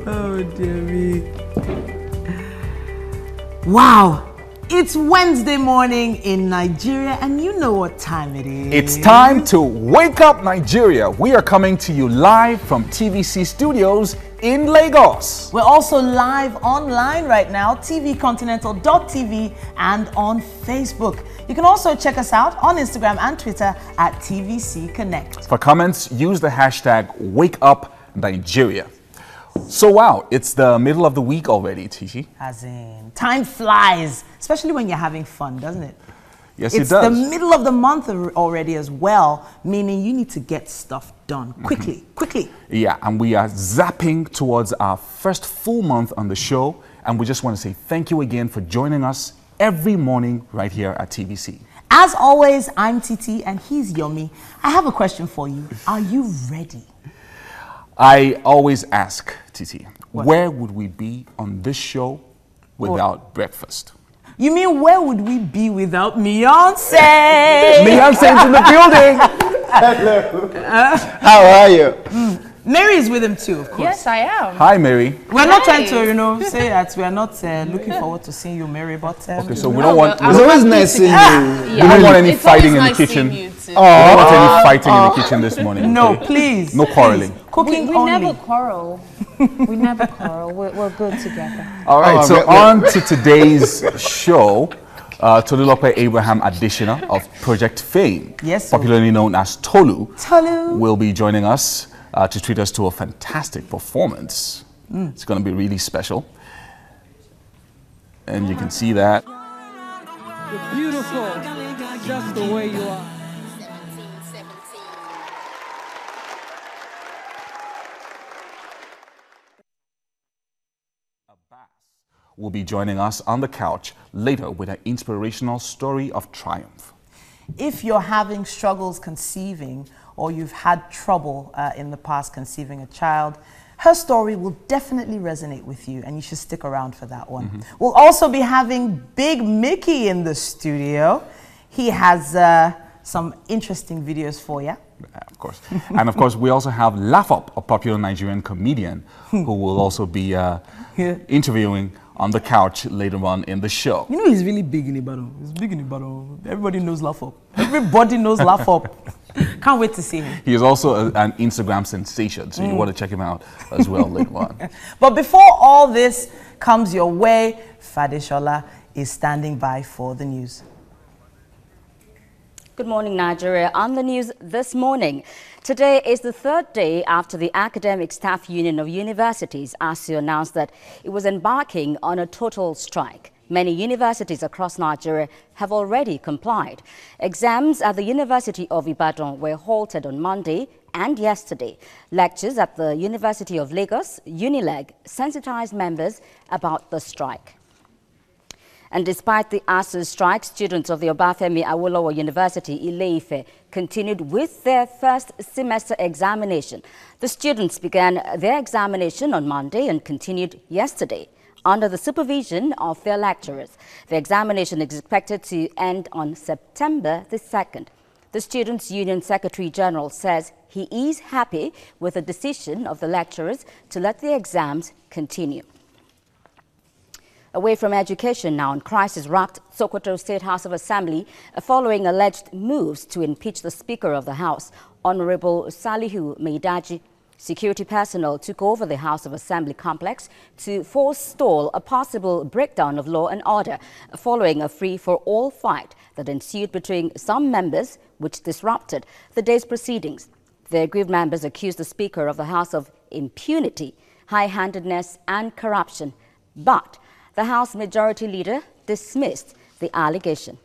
Oh, dear me. Wow. It's Wednesday morning in Nigeria, and you know what time it is. It's time to wake up Nigeria. We are coming to you live from TVC Studios in Lagos. We're also live online right now, tvcontinental.tv and on Facebook. You can also check us out on Instagram and Twitter at TVC Connect. For comments, use the hashtag #WakeUpNigeria. So wow, it's the middle of the week already, Tishi. As in, time flies, especially when you're having fun, doesn't it? Yes, it does. It's the middle of the month already as well, meaning you need to get stuff done quickly, quickly. Yeah, and we are zapping towards our first full month on the show, and we just want to say thank you again for joining us every morning right here at TVC. As always, I'm Titi and he's Yomi. I have a question for you. Are you ready? I always ask, Titi, where would we be on this show without breakfast? You mean where would we be without Beyonce? Beyonce's in the building! Hello. How are you? Mary is with him too, of course. Yes, I am. Hi, Mary. We're not trying to, say that we are not looking forward to seeing you, Mary, but... okay, so we don't want... It's always nice seeing you. We don't want any fighting in the kitchen. We don't want any fighting in the kitchen this morning. No, okay? please. No quarreling. Cooking we only. never quarrel. We never quarrel. We're good together. All right, so on to today's show. Tolulope Abraham Additioner of Project Fame, yes, popularly known as Tolu, Tolu, will be joining us to treat us to a fantastic performance. It's going to be really special. And you can see that. You're beautiful, just the way you are. Will be joining us on the couch later with an inspirational story of triumph. If you're having struggles conceiving or you've had trouble in the past conceiving a child, her story will definitely resonate with you and you should stick around for that one. We'll also be having Big Mickey in the studio. He has some interesting videos for you. Of course. And of course, we also have Laugh Up, a popular Nigerian comedian who will also be interviewing on the couch later on in the show. You know he's really big in Ibadan. He's big in Ibadan. Everybody knows Laugh Up. Everybody knows Laugh Up. Can't wait to see him. He is also an Instagram sensation, so you want to check him out as well later on. But before all this comes your way, Fadeshola is standing by for the news. Good morning, Nigeria. On the news this morning, today is the third day after the Academic Staff Union of Universities, ASU, announced that it was embarking on a total strike. Many universities across Nigeria have already complied. Exams at the University of Ibadan were halted on Monday and yesterday. Lectures at the University of Lagos, UNILEG, sensitized members about the strike. And despite the ASU strike, students of the Obafemi Awolowo University, Ile-Ife, continued with their first semester examination. The students began their examination on Monday and continued yesterday under the supervision of their lecturers. The examination is expected to end on September the 2nd. The Students' Union Secretary General says he is happy with the decision of the lecturers to let the exams continue. Away from education now, crisis rocked Sokoto State House of Assembly following alleged moves to impeach the Speaker of the House, Honorable Salihu Meidaji. Security personnel took over the House of Assembly complex to forestall a possible breakdown of law and order following a free-for-all fight that ensued between some members, which disrupted the day's proceedings. The aggrieved members accused the Speaker of the House of impunity, high-handedness and corruption, but the House Majority Leader dismissed the allegation.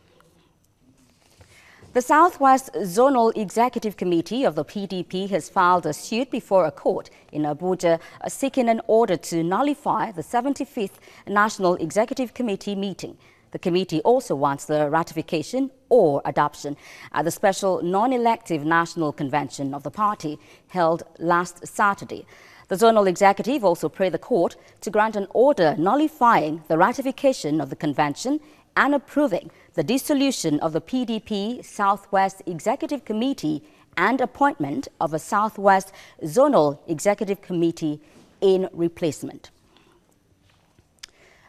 The Southwest Zonal Executive Committee of the PDP has filed a suit before a court in Abuja seeking an order to nullify the 75th National Executive Committee meeting. The committee also wants the ratification or adoption at the special non-elective National Convention of the party held last Saturday. The zonal executive also prayed the court to grant an order nullifying the ratification of the convention and approving the dissolution of the PDP Southwest Executive Committee and appointment of a Southwest Zonal Executive Committee in replacement.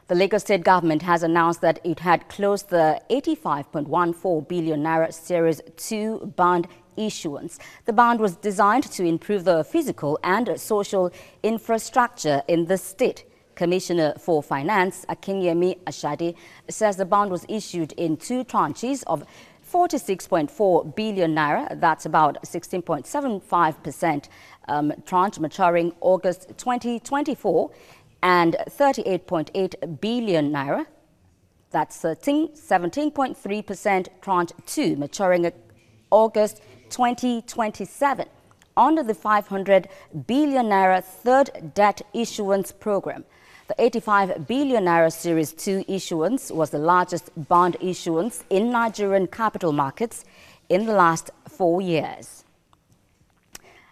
The Lagos State government has announced that it had closed the 85.14 billion naira Series 2 bond issuance. The bond was designed to improve the physical and social infrastructure in the state. Commissioner for Finance, Akinyemi Ashade, says the bond was issued in 2 tranches of 46.4 billion naira, that's about 16.75% tranche maturing August 2024, and 38.8 billion naira, that's 17.3% tranche 2 maturing August 2027 under the 500 billion naira third debt issuance program. The 85 billion naira Series 2 issuance was the largest bond issuance in Nigerian capital markets in the last 4 years.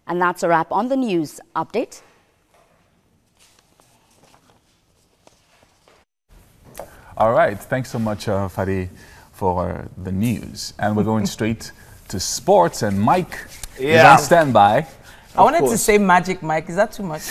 And that's a wrap on the news update. All right, thanks so much, Fadi, for the news. And we're going straight to sports, and Mike is on standby. I wanted to say Magic Mike. Is that too much?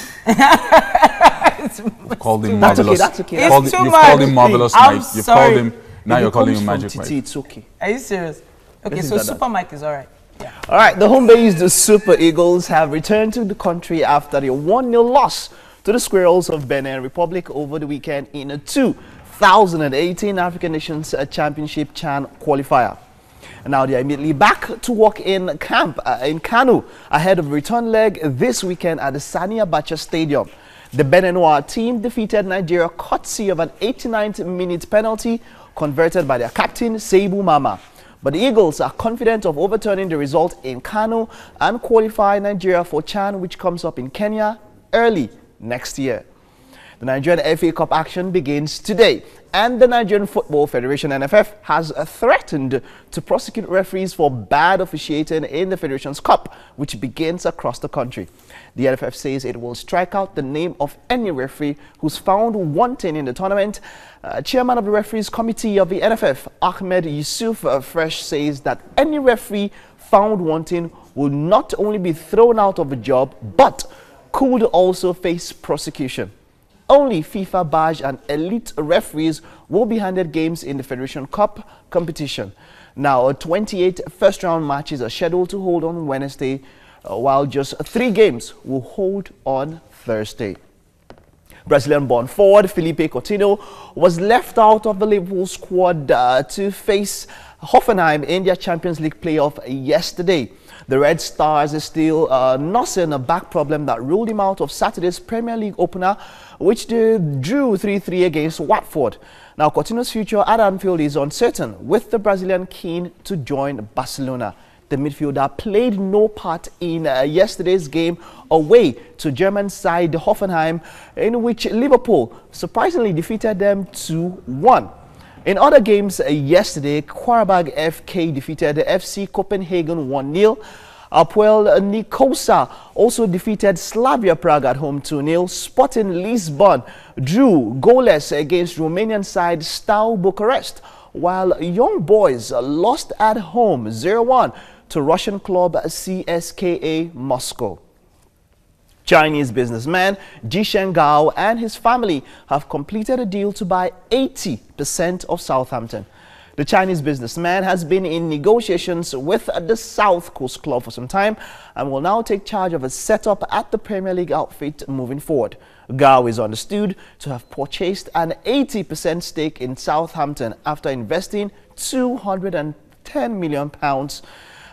Called him Marvelous. That's okay. It's too You've much. called him Marvelous I'm Mike. You've sorry. called him, now you're calling him Magic Mike. It's okay. Are you serious? Okay, This so is Super Mike is all right. Yeah. All right, the home-based Super Eagles have returned to the country after a 1-0 loss to the Squirrels of Benin Republic over the weekend in a 2018 African Nations Championship CHAN qualifier. And now they are immediately back to work in camp in Kano ahead of return leg this weekend at the Sani Abacha Stadium. The Beninois team defeated Nigeria courtesy of an 89th minute penalty converted by their captain Seibu Mama. But the Eagles are confident of overturning the result in Kano and qualify Nigeria for CHAN, which comes up in Kenya early next year. The Nigerian FA Cup action begins today, and the Nigerian Football Federation (NFF) has threatened to prosecute referees for bad officiating in the Federation's Cup, which begins across the country. The NFF says it will strike out the name of any referee who's found wanting in the tournament. Chairman of the Referees Committee of the NFF, Ahmed Yusuf Fresh, says that any referee found wanting will not only be thrown out of a job, but could also face prosecution. Only FIFA badge and elite referees will be handed games in the Federation Cup competition. Now, 28 first-round matches are scheduled to hold on Wednesday, while just 3 games will hold on Thursday. Brazilian-born forward Felipe Coutinho was left out of the Liverpool squad to face Hoffenheim in their Champions League playoff yesterday. The Red Stars is still nursing a back problem that ruled him out of Saturday's Premier League opener, which they drew 3-3 against Watford. Now, Coutinho's future at Anfield is uncertain, with the Brazilian keen to join Barcelona. The midfielder played no part in yesterday's game away to German side Hoffenheim, in which Liverpool surprisingly defeated them 2-1. In other games yesterday, Qarabag FK defeated FC Copenhagen 1-0. Apoel Nicosia also defeated Slavia Prague at home 2-0. Sporting Lisbon drew goalless against Romanian side Steaua Bucharest, while Young Boys lost at home 0-1 to Russian club CSKA Moscow. Chinese businessman Ji Shengao and his family have completed a deal to buy 80% of Southampton. The Chinese businessman has been in negotiations with the South Coast Club for some time and will now take charge of a setup at the Premier League outfit moving forward. Gao is understood to have purchased an 80% stake in Southampton after investing £210 million.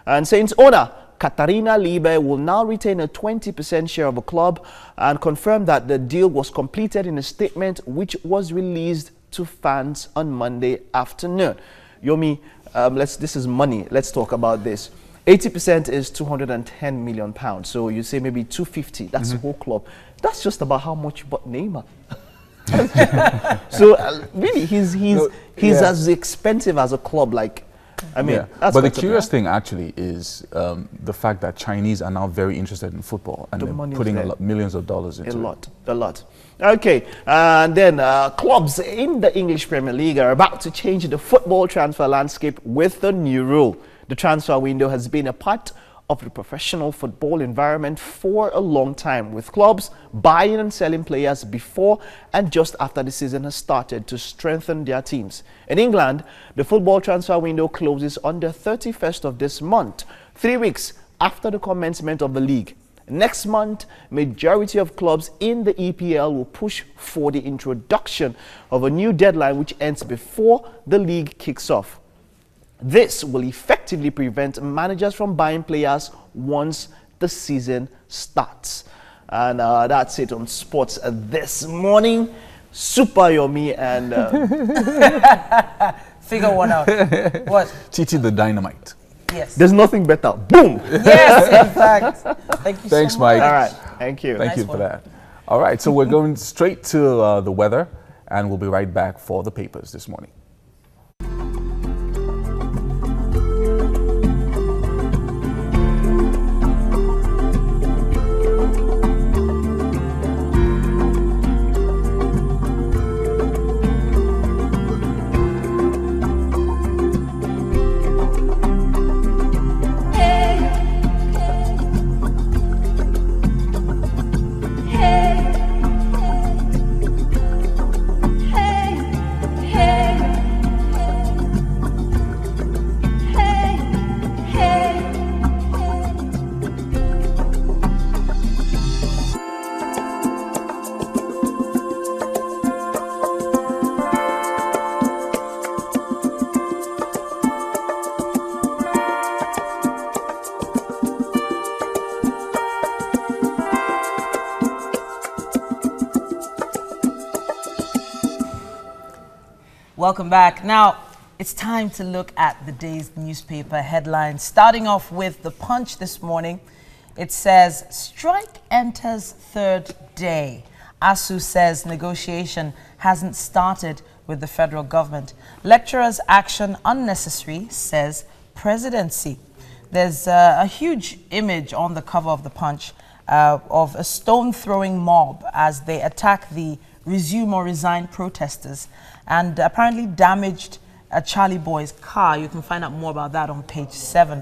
And Saints owner Katharina Liebe will now retain a 20% share of the club and confirm that the deal was completed in a statement which was released to fans on Monday afternoon. Yomi, this is money. Let's talk about this. 80% is £210 million. So you say maybe 250. That's the whole club. That's just about how much you bought Neymar. So really, he's as expensive as a club. Like, I mean, but the curious thing actually is the fact that Chinese are now very interested in football and they're putting millions of dollars into it. A lot. Okay, and then clubs in the English Premier League are about to change the football transfer landscape with the new rule. The transfer window has been a part of the professional football environment for a long time, with clubs buying and selling players before and just after the season has started to strengthen their teams. In England, the football transfer window closes on the 31st of this month, 3 weeks after the commencement of the league. Next month, majority of clubs in the EPL will push for the introduction of a new deadline which ends before the league kicks off. This will effectively prevent managers from buying players once the season starts. And that's it on sports this morning. Super Yomi and... Figure one out. What? Titi the Dynamite. Yes. There's nothing better. Boom! Yes, in fact. Thank you Thanks, so much. Mike. All right. Thank you. Thank Nice you for one. that. All right, so we're going straight to the weather, and we'll be right back for the papers this morning. Welcome back. Now, it's time to look at the day's newspaper headlines. Starting off with The Punch this morning, it says, strike enters third day. ASU says negotiation hasn't started with the federal government. Lecturers' action unnecessary, says presidency. There's a huge image on the cover of The Punch of a stone-throwing mob as they attack the Resume or Resign protesters and apparently damaged Charlie Boy's car. You can find out more about that on page 7.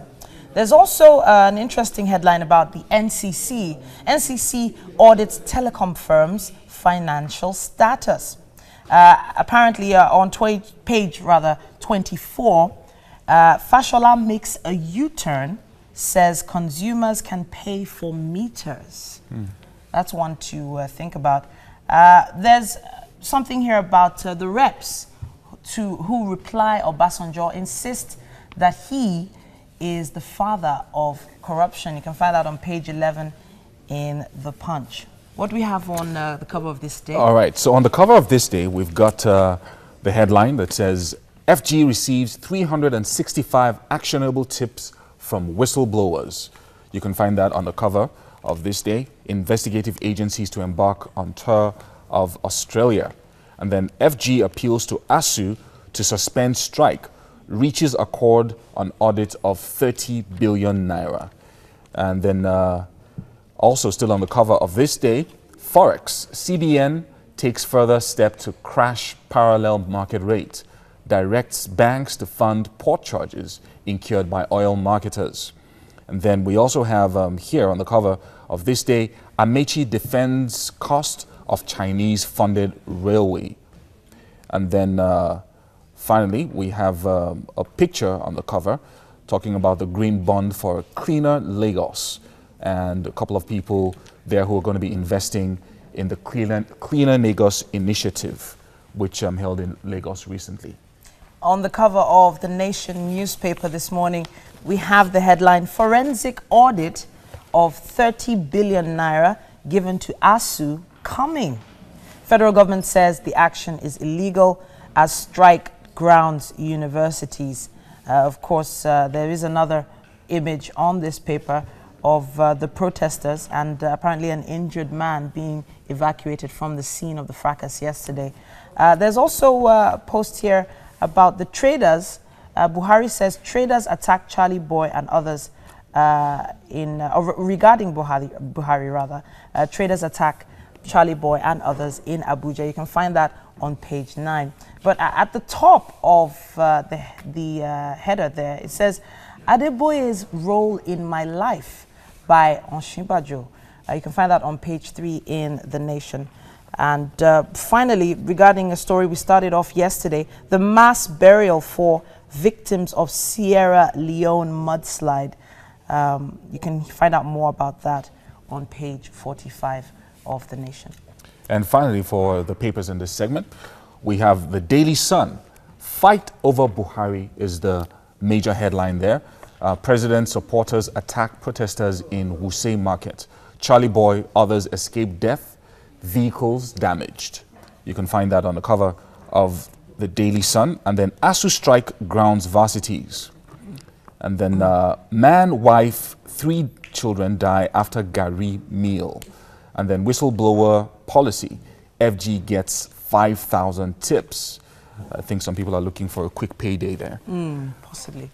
There's also an interesting headline about the NCC. NCC audits telecom firms' financial status. Apparently on page 24, Fashola makes a U-turn, says consumers can pay for meters. That's one to think about. There's something here about the reps who reply Obasanjo insist that he is the father of corruption. You can find that on page 11 in The Punch. What do we have on the cover of this day? All right, so on the cover of this day, we've got the headline that says, FG receives 365 actionable tips from whistleblowers. You can find that on the cover of this day. Investigative agencies to embark on tour of Australia. And then FG appeals to ASU to suspend strike, reaches accord on audit of 30 billion naira. And then also still on the cover of this day, Forex, CBN takes further step to crash parallel market rate, directs banks to fund port charges incurred by oil marketers. And then we also have here on the cover of this day, Amechi defends cost of Chinese-funded railway. And then finally, we have a picture on the cover talking about the green bond for a cleaner Lagos, and a couple of people there who are going to be investing in the Cleaner Lagos initiative, which held in Lagos recently. On the cover of The Nation newspaper this morning, we have the headline, Forensic Audit of 30 billion naira given to ASU coming. Federal government says the action is illegal as strike grounds universities. Of course, there is another image on this paper of the protesters and apparently an injured man being evacuated from the scene of the fracas yesterday. There's also a post here about the traders. Buhari says traders attack Charlie Boy and others regarding Buhari, traders attack Charlie Boy and others in Abuja. You can find that on page 9. But at the top of the header there, it says, Adeboye's Role in My Life by Osinbajo. You can find that on page 3 in The Nation. And finally, regarding a story we started off yesterday, the mass burial for victims of Sierra Leone mudslide. You can find out more about that on page 45 of The Nation. And finally, for the papers in this segment, we have the Daily Sun. Fight over Buhari is the major headline there. President supporters attack protesters in Wuse Market. Charlie Boy, others escape death, vehicles damaged. You can find that on the cover of the Daily Sun. And then ASU strike grounds varsities. And then man, wife, 3 children die after Gari meal. And then whistleblower policy. FG gets 5,000 tips. I think some people are looking for a quick payday there. Possibly.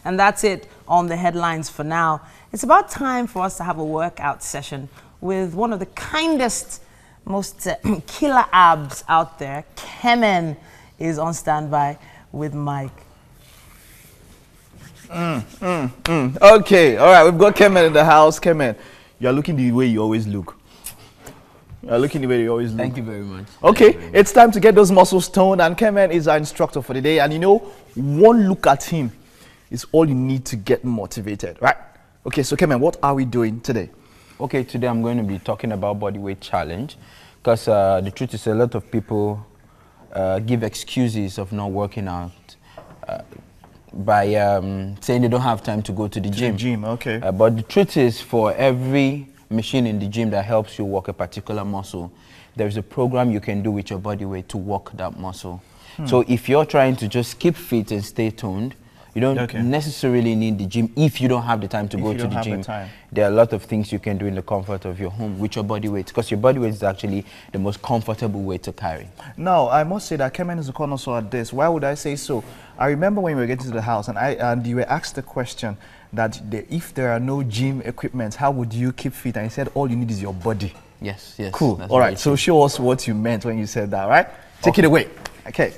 And that's it on the headlines for now. It's about time for us to have a workout session with one of the kindest, most killer abs out there. Kemen is on standby with Mike. Okay, all right, we've got Kemen in the house. Kemen, you're looking the way you always look. You're looking the way you always look. Thank you very much. Okay, it's time to get those muscles toned, and Kemen is our instructor for the day. And you know, one look at him is all you need to get motivated, right? Okay, so Kemen, what are we doing today? Okay, today I'm going to be talking about body weight challenge, because the truth is a lot of people give excuses of not working out by saying they don't have time to go to the gym. Okay. But the truth is, for every machine in the gym that helps you work a particular muscle, there's a program you can do with your body weight to work that muscle. So if you're trying to just keep fit and stay toned, you don't necessarily need the gym if you don't have the time to go to the gym. There are a lot of things you can do in the comfort of your home with your body weight, because your body weight is actually the most comfortable weight to carry. Now, I must say that Kemen is a connoisseur at this. Why would I say so? I remember when we were getting to the house and you were asked the question that if there are no gym equipment, how would you keep fit? And you said all you need is your body. Yes. Cool. All right, so show us what you meant when you said that, right? Take it away. Okay.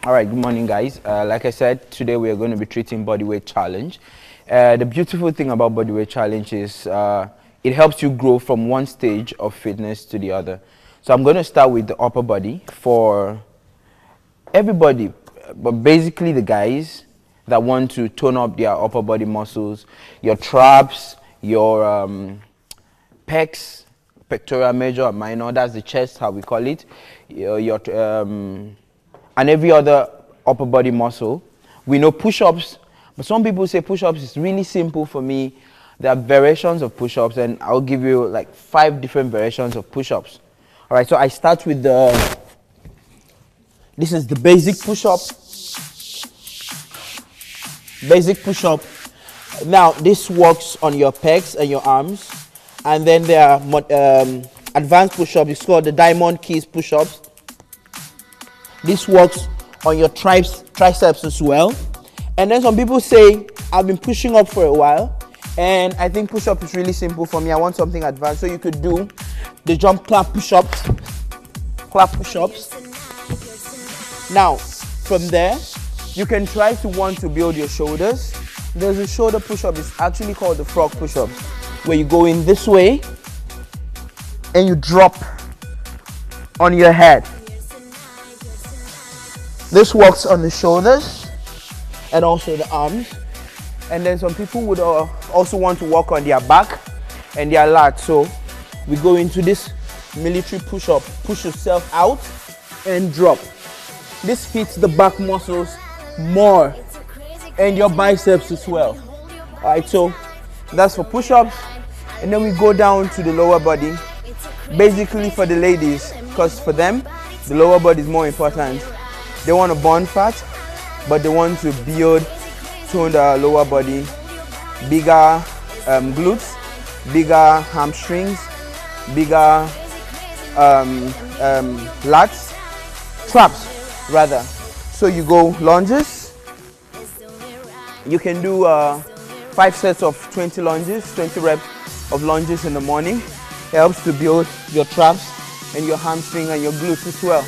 All right, good morning, guys. Like I said, today we are going to be treating body weight challenge. The beautiful thing about body weight challenge is it helps you grow from one stage of fitness to the other. So I'm going to start with the upper body for everybody, but basically the guys that want to tone up their upper body muscles, your traps, your pecs, pectoral major or minor, that's the chest, how we call it, and every other upper body muscle. We know push-ups, but some people say push-ups is really simple. For me, there are variations of push-ups, and I'll give you like 5 different variations of push-ups. All right, so I start with this is the basic push-up. Basic push-up. Now, this works on your pecs and your arms, and then there are advanced push-ups. It's called the Diamond Keys push-ups. This works on your triceps as well. And then some people say, I've been pushing up for a while, and I think push-up is really simple for me. I want something advanced. So you could do the jump clap push-ups. Clap push-ups. Now, from there, you can try to want to build your shoulders. There's a shoulder push-up. It's actually called the frog push-up, where you go in this way and you drop on your head. This works on the shoulders and also the arms. And then some people would also want to work on their back and their lats. So we go into this military push-up. Push yourself out and drop. This hits the back muscles more and your biceps as well. All right, so that's for push-ups. And then we go down to the lower body, basically for the ladies, because for them, the lower body is more important. They want to burn fat, but they want to build toned lower body, bigger glutes, bigger hamstrings, bigger lats, traps rather. So you go lunges. You can do 5 sets of 20 lunges, 20 reps of lunges in the morning. It helps to build your traps and your hamstring and your glutes as well.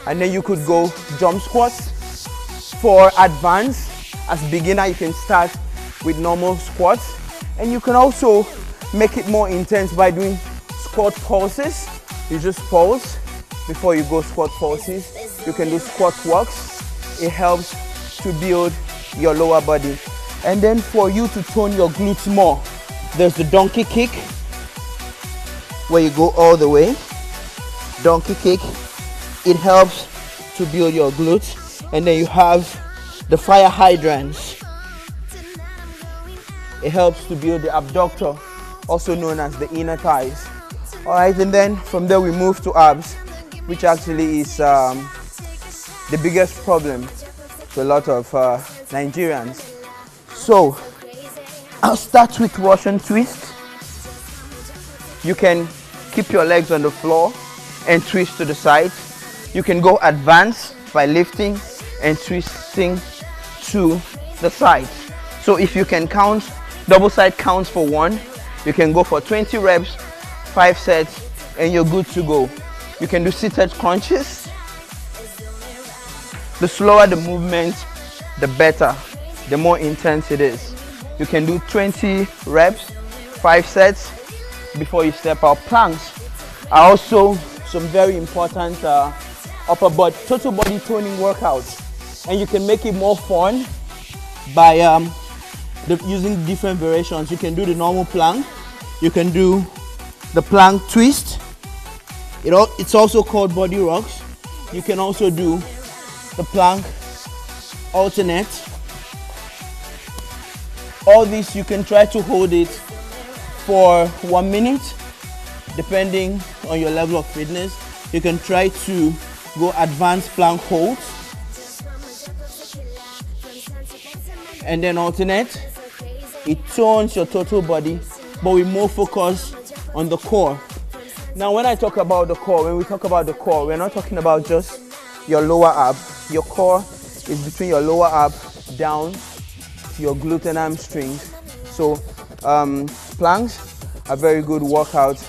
And then you could go jump squats. For advanced, as beginner, you can start with normal squats. And you can also make it more intense by doing squat pulses. You just pulse before you go squat pulses. You can do squat walks. It helps to build your lower body. And then for you to tone your glutes more, there's the donkey kick, where you go all the way. Donkey kick, it helps to build your glutes. And then you have the fire hydrants. It helps to build the abductor, also known as the inner thighs. All right, and then from there we move to abs, which actually is the biggest problem to a lot of Nigerians. So I'll start with Russian twist. You can keep your legs on the floor and twist to the side. You can go advanced by lifting and twisting to the side. So if you can count, double side counts for 1, you can go for 20 reps, 5 sets, and you're good to go. You can do seated crunches. The slower the movement, the better, the more intense it is. You can do 20 reps, 5 sets before you step out. Planks are also some very important upper body, total body toning workouts. And you can make it more fun by using different variations. You can do the normal plank. You can do the plank twist. It's also called body rocks. You can also do the plank alternate. All this you can try to hold it for 1 minute, depending on your level of fitness. You can try to go advanced plank holds and then alternate. It tones your total body, but we more focus on the core. Now when I talk about the core, when we talk about the core, we're not talking about just your lower ab. Your core is between your lower ab down to your glute and hamstrings. So planks are very good workout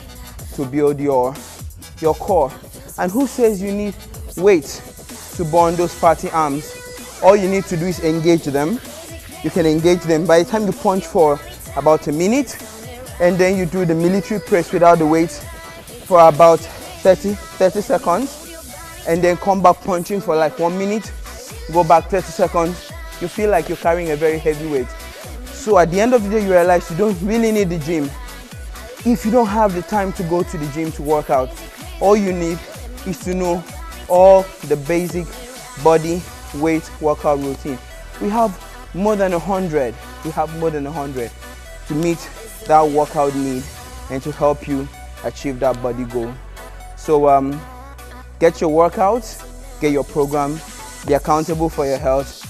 to build your core. And who says you need weight to burn those fatty arms? All you need to do is engage them. You can engage them by the time you punch for about a minute, and then you do the military press without the weight for about 30 seconds, and then come back punching for like 1 minute, go back 30 seconds. You feel like you're carrying a very heavy weight. So at the end of the day, you realize you don't really need the gym. If you don't have the time to go to the gym to work out, all you need is to know all the basic body weight workout routine. We have more than 100. We have more than 100 to meet that workout need and to help you achieve that body goal. So get your workouts, get your program, be accountable for your health,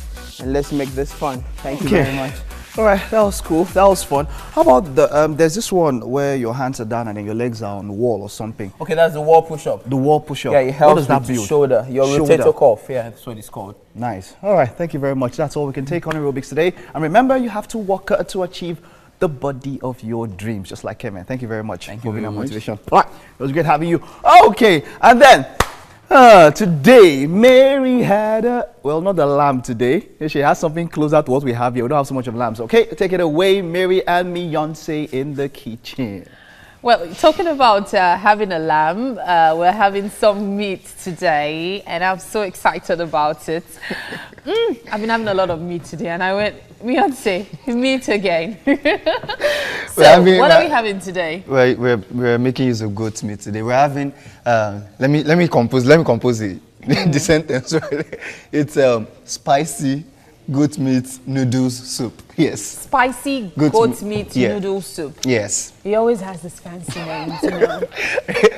and let's make this fun. Thank you very much. All right, that was cool. That was fun. How about the there's this one where your hands are down and then your legs are on the wall or something? Okay, that's the wall push-up. The wall push-up. Yeah, it helps what does that with build? Shoulder, your rotator cuff. Yeah, that's what it's called. Nice. All right, thank you very much. That's all we can take on aerobics today. And remember, you have to work to achieve the body of your dreams, just like Kevin. Thank you very much for being our motivation. All right, it was great having you. Okay, and then today, Mary had not a lamb today. She has something closer to what we have here. We don't have so much of lambs. Okay, take it away, Mary and Beyonce in the kitchen. Well, talking about having a lamb, we're having some meat today, and I'm so excited about it. I've been having a lot of meat today, and I went, Beyonce, meat again. So, what are we having today? We're making use of goat meat today. We're having, let me compose it. The sentence, right? It's spicy goat meat noodles soup. Yes. Spicy goat meat noodle soup. Yes. He always has this fancy name, you know.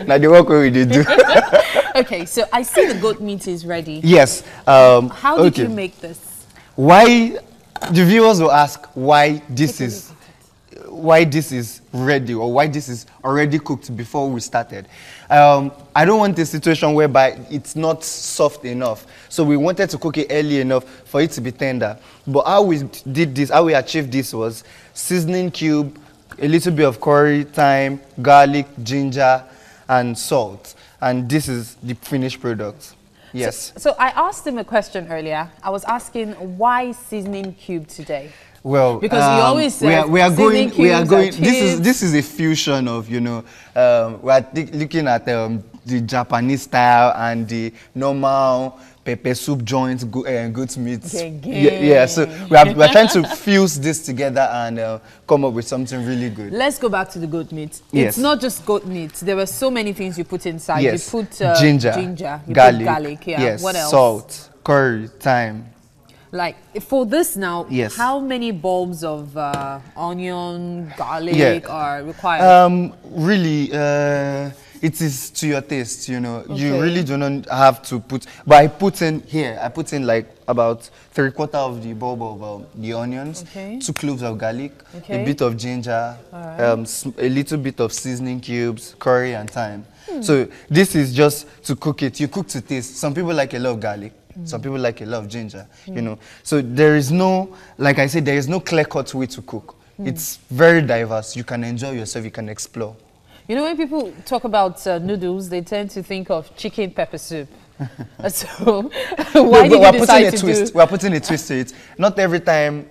Now the work we did do. Okay, so I see the goat meat is ready. Yes. How did you make this? Why? The viewers will ask why this is ready or why this is already cooked before we started. I don't want a situation whereby it's not soft enough. So we wanted to cook it early enough for it to be tender. But how we did this, how we achieved this was seasoning cube, a little bit of curry, thyme, garlic, ginger, and salt. And this is the finished product. Yes. So I asked him a question earlier. I was asking why seasoning cube today? Well, Because you always we said we are going. seasoning We are cubes going. and chips. This is a fusion of we are looking at the Japanese style and the normal pepper soup joints, goat meat. Yeah. So we are trying to fuse this together and come up with something really good. Let's go back to the goat meat. Yes. It's not just goat meat. There were so many things you put inside. Yes. You put ginger, you garlic, put garlic. Yeah. yes, What else? salt, curry, thyme. Like for this now, Yes. how many bulbs of onion, garlic Yeah. are required? Really, it is to your taste, you know. You Okay. really do not have to put, but I put in like about 3/4 of the bulb of the onions, Okay. 2 cloves of garlic, Okay. a bit of ginger, a little bit of seasoning cubes, curry and thyme. So this is just to cook it. You cook to taste. Some people like a lot of garlic. Some people like a lot of ginger, you know. So there is no, like I said, there is no clear-cut way to cook. It's very diverse. You can enjoy yourself. You can explore. You know, when people talk about noodles, they tend to think of chicken pepper soup. So why did you decide to do? We are putting a twist to it. Not every time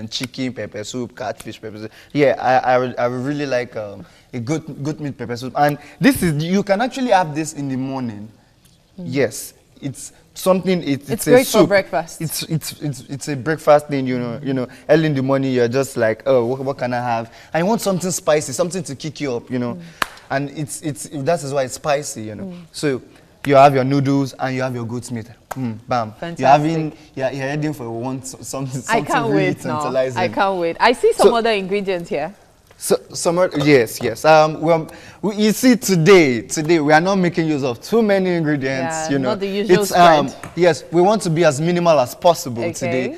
chicken pepper soup, catfish pepper soup. Yeah, I would really like a good meat pepper soup. And this is, you can actually have this in the morning. Yes, it's something. It's a great soup. for breakfast. It's a breakfast thing. You know. Early in the morning, you're just like, oh, what can I have? And you want something spicy, something to kick you up. You know, and that is why it's spicy. You know, so you have your noodles and you have your goat's meat. Bam. Fantastic. You're heading for something I can't really wait now. tantalizing. I can't wait. I see some other ingredients here. So, yes. You see, today we are not making use of too many ingredients. Yeah, you know, not the usual spread. Yes, we want to be as minimal as possible Okay. today.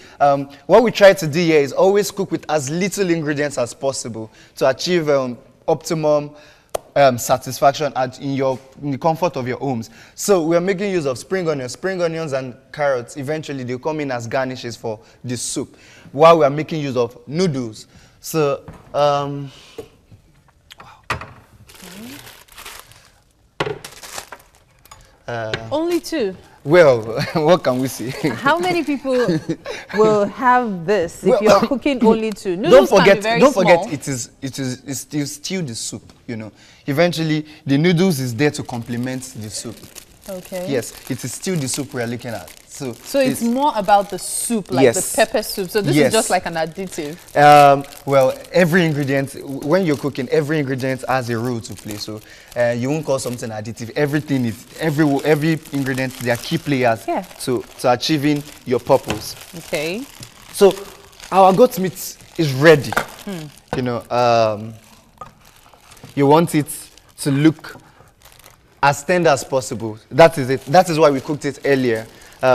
What we try to do here is always cook with as little ingredients as possible to achieve optimum satisfaction in the comfort of your homes. So we are making use of spring onions and carrots. Eventually, they come in as garnishes for the soup. While we are making use of noodles. So, Only 2. well, what can we see? How many people will have this if Well, you're cooking only 2? Noodles can be very don't small. forget, it's still the soup. You know, eventually the noodles is there to complement the soup. Okay. Yes, it is still the soup we are looking at. So it's more about the soup, like Yes. the pepper soup. So this Yes. is just like an additive. Well, every ingredient, when you're cooking, every ingredient has a role to play. So you won't call something additive. Everything is, every ingredient, they are key players Yeah. to achieving your purpose. Okay. So our goat meat is ready. You know, you want it to look as tender as possible. That is it. That is why we cooked it earlier.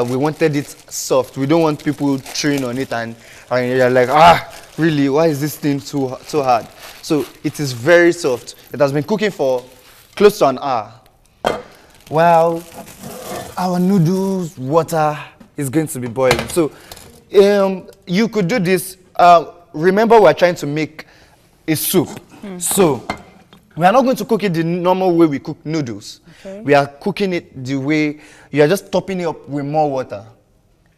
We wanted it soft. We don't want people chewing on it and you're like, really, why is this thing so hard? So it is very soft. It has been cooking for close to an hour. Well, our noodles, water is going to be boiling. So you could do this. Remember, we're trying to make a soup. So we are not going to cook it the normal way we cook noodles. Okay. We are cooking it the way you are just topping it up with more water.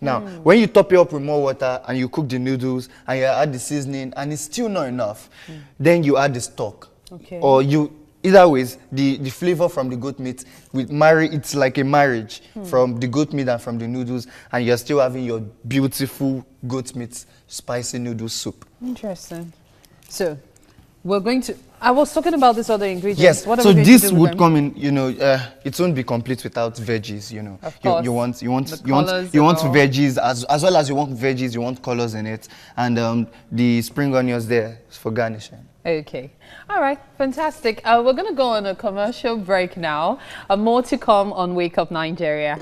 Now, when you top it up with more water and you cook the noodles and you add the seasoning and it's still not enough, then you add the stock. Okay. Or either ways, the flavor from the goat meat it's like a marriage from the goat meat and from the noodles, and you're still having your beautiful goat meat spicy noodle soup. Interesting. So we're going to. I was talking about this other ingredients. Yes, What are so we going this to do with would them? come in, you know, it won't be complete without veggies, you know. Of course. You want colours veggies as well as you want veggies, you want colors in it, and the spring onions there for garnishing. Okay. All right. Fantastic. We're going to go on a commercial break now. More to come on Wake Up Nigeria.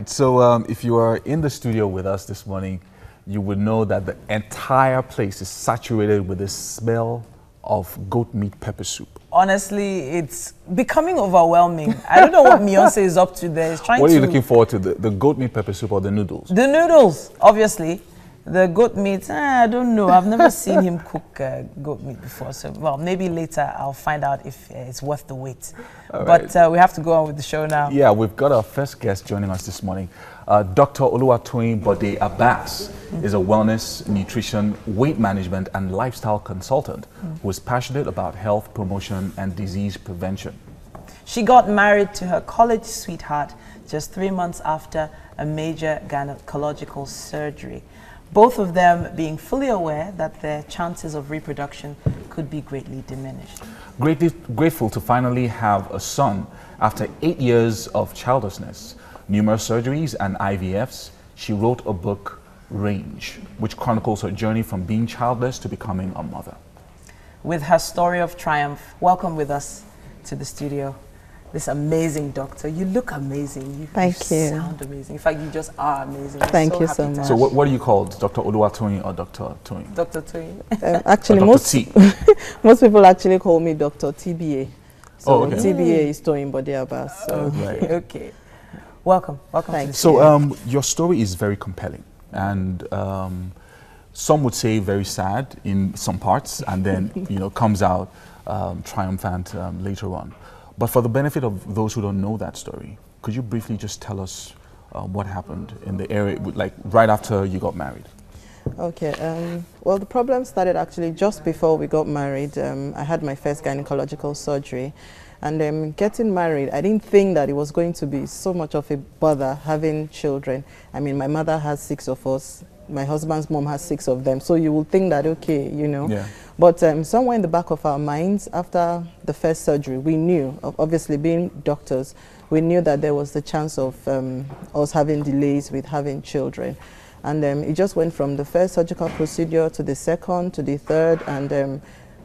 right. So if you are in the studio with us this morning, you would know that the entire place is saturated with the smell of goat meat pepper soup. Honestly, it's becoming overwhelming. I don't know what Beyonce is up to there. It's trying What are you to looking forward to, the goat meat pepper soup or the noodles? The noodles, obviously. The goat meat, I don't know. I've never seen him cook goat meat before. So, well, maybe later I'll find out if it's worth the wait. But we have to go on with the show now. Yeah, we've got our first guest joining us this morning. Dr. Oluwatoyin Bode Abbas is a wellness, nutrition, weight management, and lifestyle consultant who is passionate about health promotion and disease prevention. She got married to her college sweetheart just 3 months after a major gynecological surgery. Both of them being fully aware that their chances of reproduction could be greatly diminished. Grateful to finally have a son after 8 years of childlessness, numerous surgeries and IVFs, she wrote a book, Range, which chronicles her journey from being childless to becoming a mother. With her story of triumph, welcome with us to the studio this amazing doctor. You look amazing. Thank you. Sound amazing. In fact, you just are amazing. Thank you so much. So what are you called? Dr. Oluwatoyin or Dr. Toyin? Dr. Toyin. Actually, most people actually call me Dr. TBA. So TBA is Toyin Bode Abbas. So. Right. Okay. Welcome. Thanks. So your story is very compelling, and some would say very sad in some parts, and then comes out triumphant later on. But for the benefit of those who don't know that story, could you briefly just tell us what happened in the area, like right after you got married? Okay. Well, the problem started actually just before we got married. I had my first gynecological surgery. And getting married, I didn't think that it was going to be so much of a bother having children. I mean, my mother has 6 of us. My husband's mom has 6 of them. So you will think that, okay, Yeah. But somewhere in the back of our minds, after the first surgery, we knew, obviously being doctors, we knew that there was the chance of us having delays with having children. And it just went from the first surgical procedure to the second, to the third, and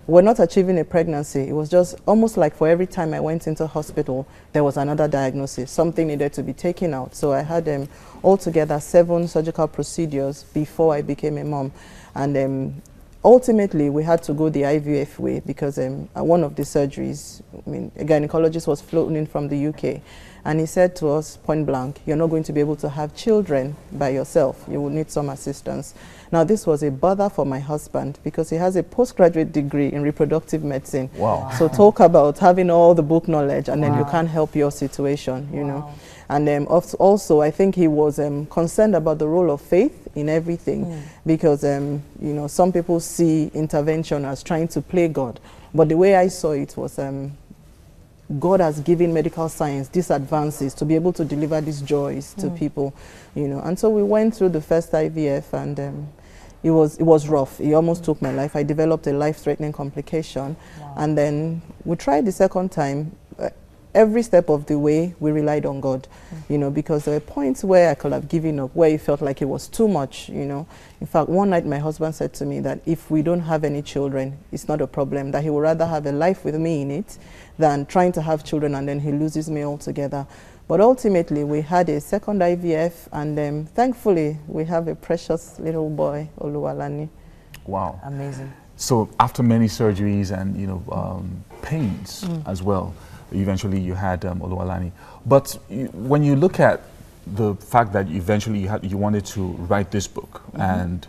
we're not achieving a pregnancy. It was just almost like for every time I went into hospital, there was another diagnosis. Something needed to be taken out. So I had altogether 7 surgical procedures before I became a mom. And ultimately, we had to go the IVF way because one of the surgeries, I mean, a gynecologist was flown in from the UK. And he said to us, point blank, you're not going to be able to have children by yourself. You will need some assistance. Now, this was a bother for my husband because he has a postgraduate degree in reproductive medicine. Wow. So talk about having all the book knowledge and then you can't help your situation, you know. And also, I think he was concerned about the role of faith in everything because, some people see intervention as trying to play God. But the way I saw it was God has given medical science these advances to be able to deliver these joys to people, And so we went through the first IVF and it was rough. It almost took my life. I developed a life-threatening complication. Wow. And then we tried the second time. Every step of the way, we relied on God, because there were points where I could have given up, where it felt like it was too much, In fact, one night my husband said to me that if we don't have any children, it's not a problem, that he would rather have a life with me in it than trying to have children and then he loses me altogether. But ultimately, we had a second IVF and thankfully, we have a precious little boy, Oluwalani. Wow. Amazing. So after many surgeries and, pains as well, eventually you had Oluwalani. But when you look at the fact that eventually you wanted to write this book and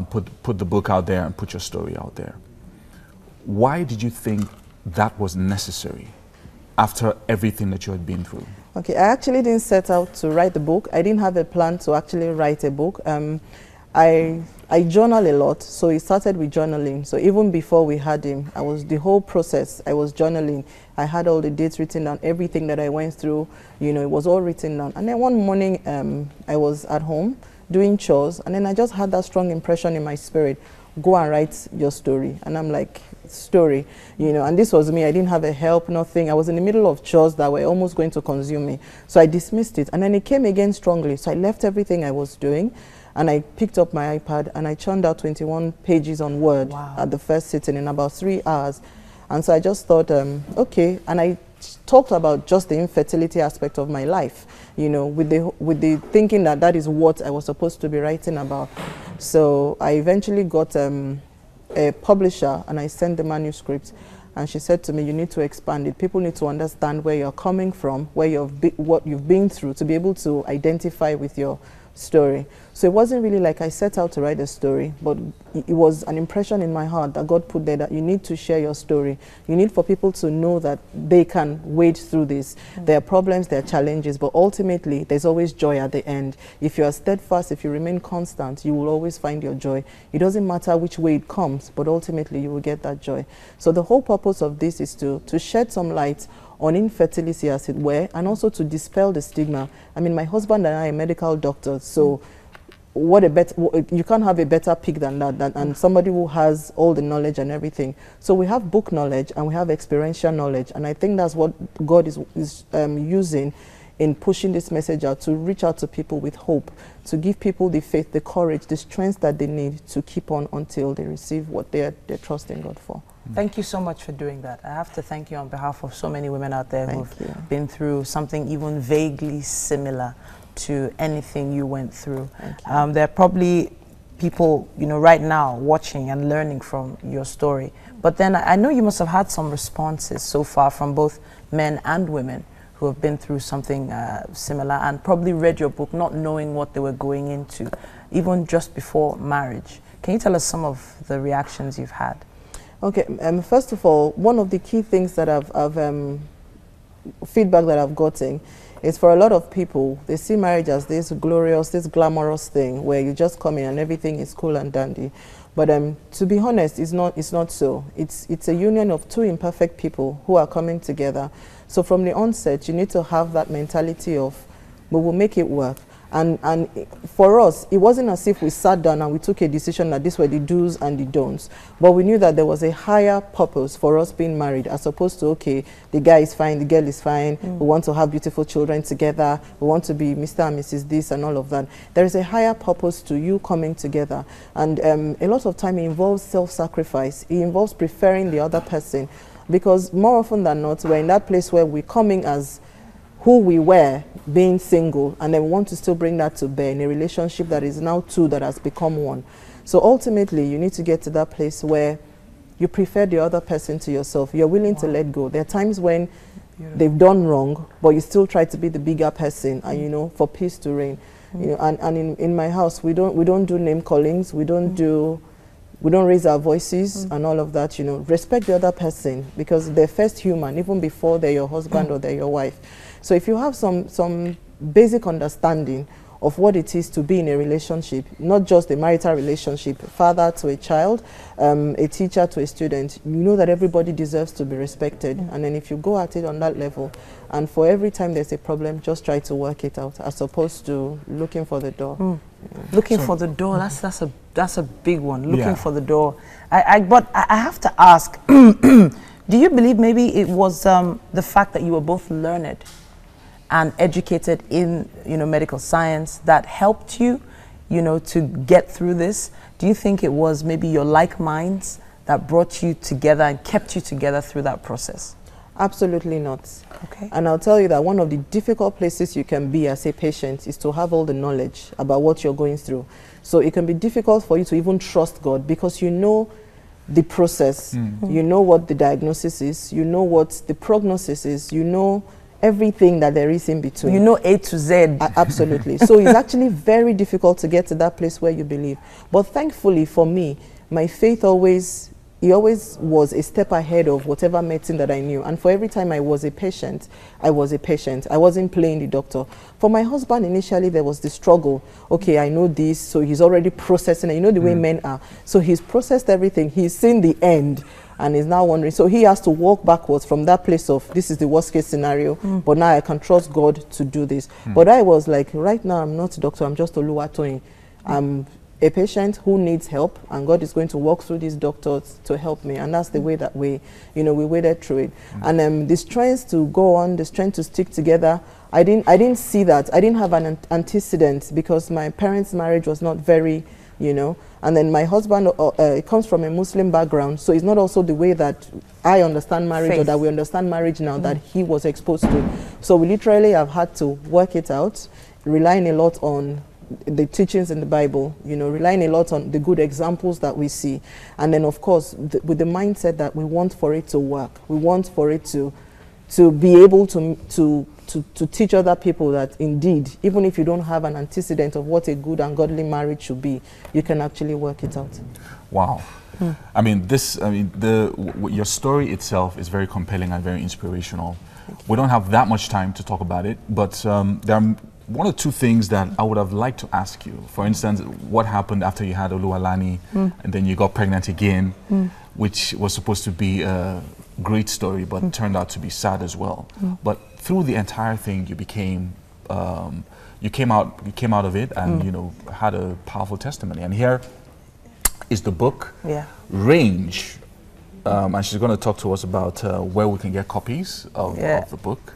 put the book out there and put your story out there, why did you think that was necessary after everything that you had been through? Okay, I actually didn't set out to write the book. I didn't have a plan to actually write a book. I journal a lot, so it started with journaling. So even before we had him, the whole process, I was journaling. I had all the dates written down, everything that I went through, it was all written down. And then one morning, I was at home doing chores, and then I just had that strong impression in my spirit, go and write your story. And I'm like, story, and this was me. I didn't have a help, nothing. I was in the middle of chores that were almost going to consume me. So I dismissed it, and then it came again strongly. So I left everything I was doing, and I picked up my iPad and I churned out 21 pages on Word at the first sitting in about 3 hours. And so I just thought, okay, and I talked about just the infertility aspect of my life, you know, with the thinking that that is what I was supposed to be writing about. So I eventually got a publisher, and I sent the manuscript, and she said to me, you need to expand it. People need to understand where you're coming from, where what you've been through, to be able to identify with your story. So it wasn't really like I set out to write a story, but it was an impression in my heart that God put there that you need to share your story. You need for people to know that they can wade through this. There are problems, there are challenges, but ultimately there's always joy at the end. If you are steadfast, if you remain constant, you will always find your joy. It doesn't matter which way it comes, but ultimately you will get that joy. So the whole purpose of this is to shed some light on infertility, as it were, and also to dispel the stigma. I mean, my husband and I are medical doctors, so what a better, you can't have a better pick than that, and somebody who has all the knowledge and everything. So we have book knowledge and we have experiential knowledge, and I think that's what God is using in pushing this message out, to reach out to people with hope, to give people the faith, the courage, the strength that they need to keep on until they receive what they're trusting God for. Thank you so much for doing that. I have to thank you on behalf of so many women out there who've been through something even vaguely similar to anything you went through. There are probably people, you know, right now watching and learning from your story. But then I know you must have had some responses so far from both men and women who have been through something similar and probably read your book not knowing what they were going into, even just before marriage. Can you tell us some of the reactions you've had? Okay, first of all, one of the key things that feedback that I've gotten is, for a lot of people, they see marriage as this glorious, this glamorous thing where you just come in and everything is cool and dandy. But to be honest, it's not so. It's a union of two imperfect people who are coming together. So from the onset, you need to have that mentality of, we will make it work. And for us, it wasn't as if we sat down and we took a decision that these were the do's and the don'ts. But we knew that there was a higher purpose for us being married, as opposed to, okay, the guy is fine, the girl is fine, we want to have beautiful children together, we want to be Mr. and Mrs. this and all of that. There is a higher purpose to you coming together. And a lot of time it involves self-sacrifice. It involves preferring the other person. Because more often than not, we're in that place where we're coming as who we were, being single, and then want to still bring that to bear in a relationship that is now two, that has become one. So ultimately, you need to get to that place where you prefer the other person to yourself. You're willing to let go. There are times when they've done wrong, but you still try to be the bigger person, and, you know, for peace to reign. You know, and in my house, we don't do name callings. We don't raise our voices and all of that. You know, respect the other person, because they're first human, even before they're your husband or they're your wife. So if you have some basic understanding of what it is to be in a relationship, not just a marital relationship, father to a child, a teacher to a student, you know that everybody deserves to be respected. And then if you go at it on that level, and for every time there's a problem, just try to work it out, as opposed to looking for the door. Looking for the door, that's a big one. Looking for the door. But I have to ask, do you believe maybe it was the fact that you were both learned and educated in, you know, medical science that helped you, you know, to get through this? Do you think it was maybe your like minds that brought you together and kept you together through that process? Absolutely not. Okay. And I'll tell you that one of the difficult places you can be as a patient is to have all the knowledge about what you're going through. So it can be difficult for you to even trust God, because you know the process, you know what the diagnosis is, you know what the prognosis is, you know everything that there is in between. You know A to Z. Absolutely. So it's actually very difficult to get to that place where you believe. But thankfully for me, my faith always was a step ahead of whatever medicine that I knew. And for every time I was a patient, I was a patient. I wasn't playing the doctor. For my husband, initially there was the struggle. Okay, I know this, so he's already processing it. You know the way men are. So he's processed everything. He's seen the end. And is now wondering, so he has to walk backwards from that place of, this is the worst case scenario, but now I can trust God to do this. But I was like, right now I'm not a doctor, I'm just Oluwatoyin. I'm a patient who needs help, and God is going to walk through these doctors to help me. And that's the way that we waded through it. And the strength to go on, the strength to stick together, I didn't see that. I didn't have an antecedent, because my parents' marriage was not very you know. And then my husband comes from a Muslim background, so it's not also the way that I understand marriage or that we understand marriage now that he was exposed to. So we literally have had to work it out, relying a lot on the teachings in the Bible, you know, relying a lot on the good examples that we see. And then, of course, with the mindset that we want for it to work. We want for it to be able to teach other people that indeed, even if you don't have an antecedent of what a good and godly marriage should be, you can actually work it out. Wow. I mean, your story itself is very compelling and very inspirational. We don't have that much time to talk about it, but there are one or two things that I would have liked to ask you. For instance, what happened after you had Oluwalani and then you got pregnant again, which was supposed to be a great story, but turned out to be sad as well. But through the entire thing, you became, you came out of it and you know, had a powerful testimony. And here is the book, Range. And she's going to talk to us about where we can get copies of the book.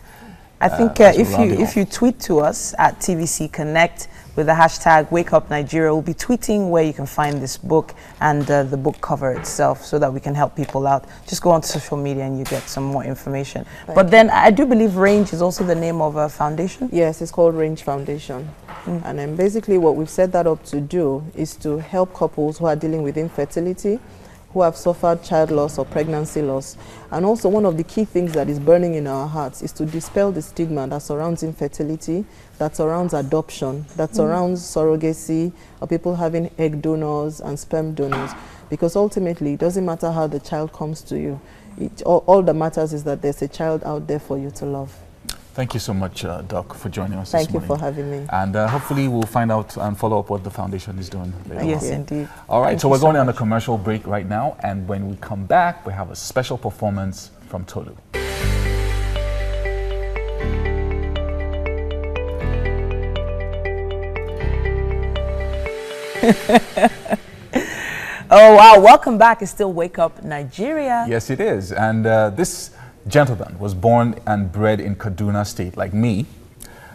I think if you tweet to us at TVC Connect with the hashtag Wake Up Nigeria, we'll be tweeting where you can find this book and the book cover itself so that we can help people out. Just go on to social media and you get some more information. But then I do believe Range is also the name of a foundation? Yes, it's called Range Foundation. And then basically what we've set that up to do is to help couples who are dealing with infertility, who have suffered child loss or pregnancy loss. And also one of the key things that is burning in our hearts is to dispel the stigma that surrounds infertility, that surrounds adoption, that surrounds surrogacy, or people having egg donors and sperm donors. Because ultimately, it doesn't matter how the child comes to you. All that matters is that there's a child out there for you to love. Thank you so much, Doc, for joining us this morning. Thank you for having me. And hopefully we'll find out and follow up what the foundation is doing later on. Yes, indeed. All right, so we're going on a commercial break right now. And when we come back, we have a special performance from Tolu. Oh, wow. Welcome back. It's still Wake Up Nigeria. Yes, it is. And this gentleman was born and bred in Kaduna State, like me.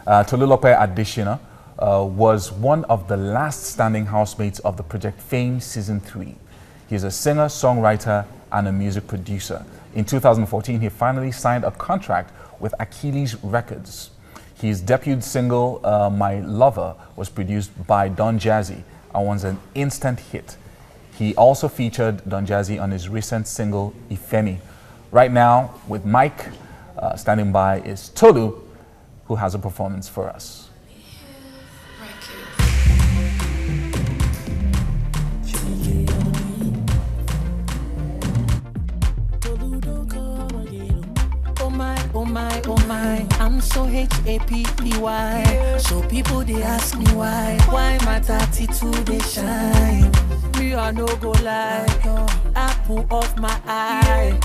Tolulope Adeshina was one of the last standing housemates of the Project Fame Season 3. He's a singer, songwriter, and a music producer. In 2014, he finally signed a contract with Achilles Records. His debut single, My Lover, was produced by Don Jazzy and was an instant hit. He also featured Don Jazzy on his recent single, Ifemi. Right now, with Mike standing by, is Tolu, who has a performance for us. Oh my, I'm so H-A-P-P-Y. So people they ask me why my 32 they shine. Me I no go lie, apple off my eye.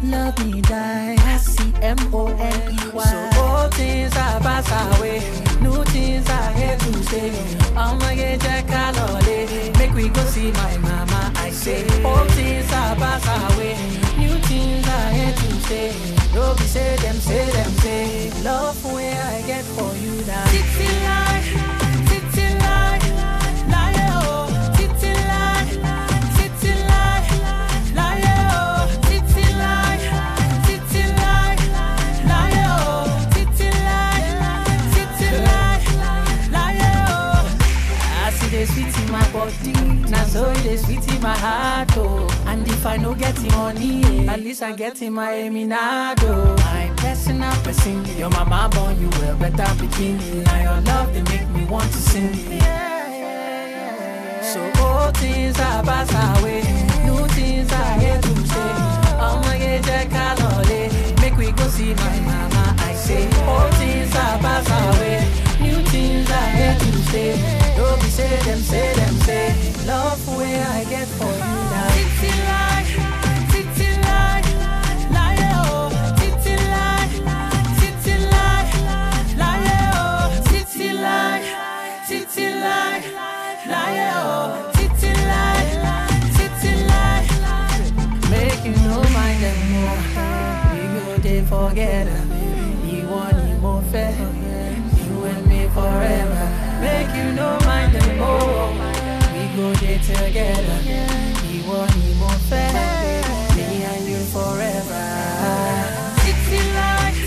Love me die, C-M-O-N-E-Y. So old things are pass away, new things are here to stay. I'ma get Jack Calole, make we go see my mama. I say old things are pass away, new things are here to stay. Don't be say them, love where I get for you now. Titty lie, lie, oh. Titty lie, lie, oh. Titty lie, lie, oh. Titty lie, oh. I see the sweet in my body, now so the sweet in my heart, oh. And if I no get money, at least I get in my eminado. I'm blessing up a sing. Your mama born you well, better bikini. Now your love they make me want to sing. So old things are pass away, new things are here to stay. I'ma get Jack Calole, make we go see my mama. I say old things are pass away, new things are here to stay. Don't be say them, love where I get for you now. Titty lie, lie, oh. Titty lie, lie, oh. Titty lie, lie, oh. Titty lie, make you no mind them more. We go they forget them. You want it more fair, you and me forever. Make you no mind them more. We go there. stay together. You want me more fair, me and you forever. Titi like,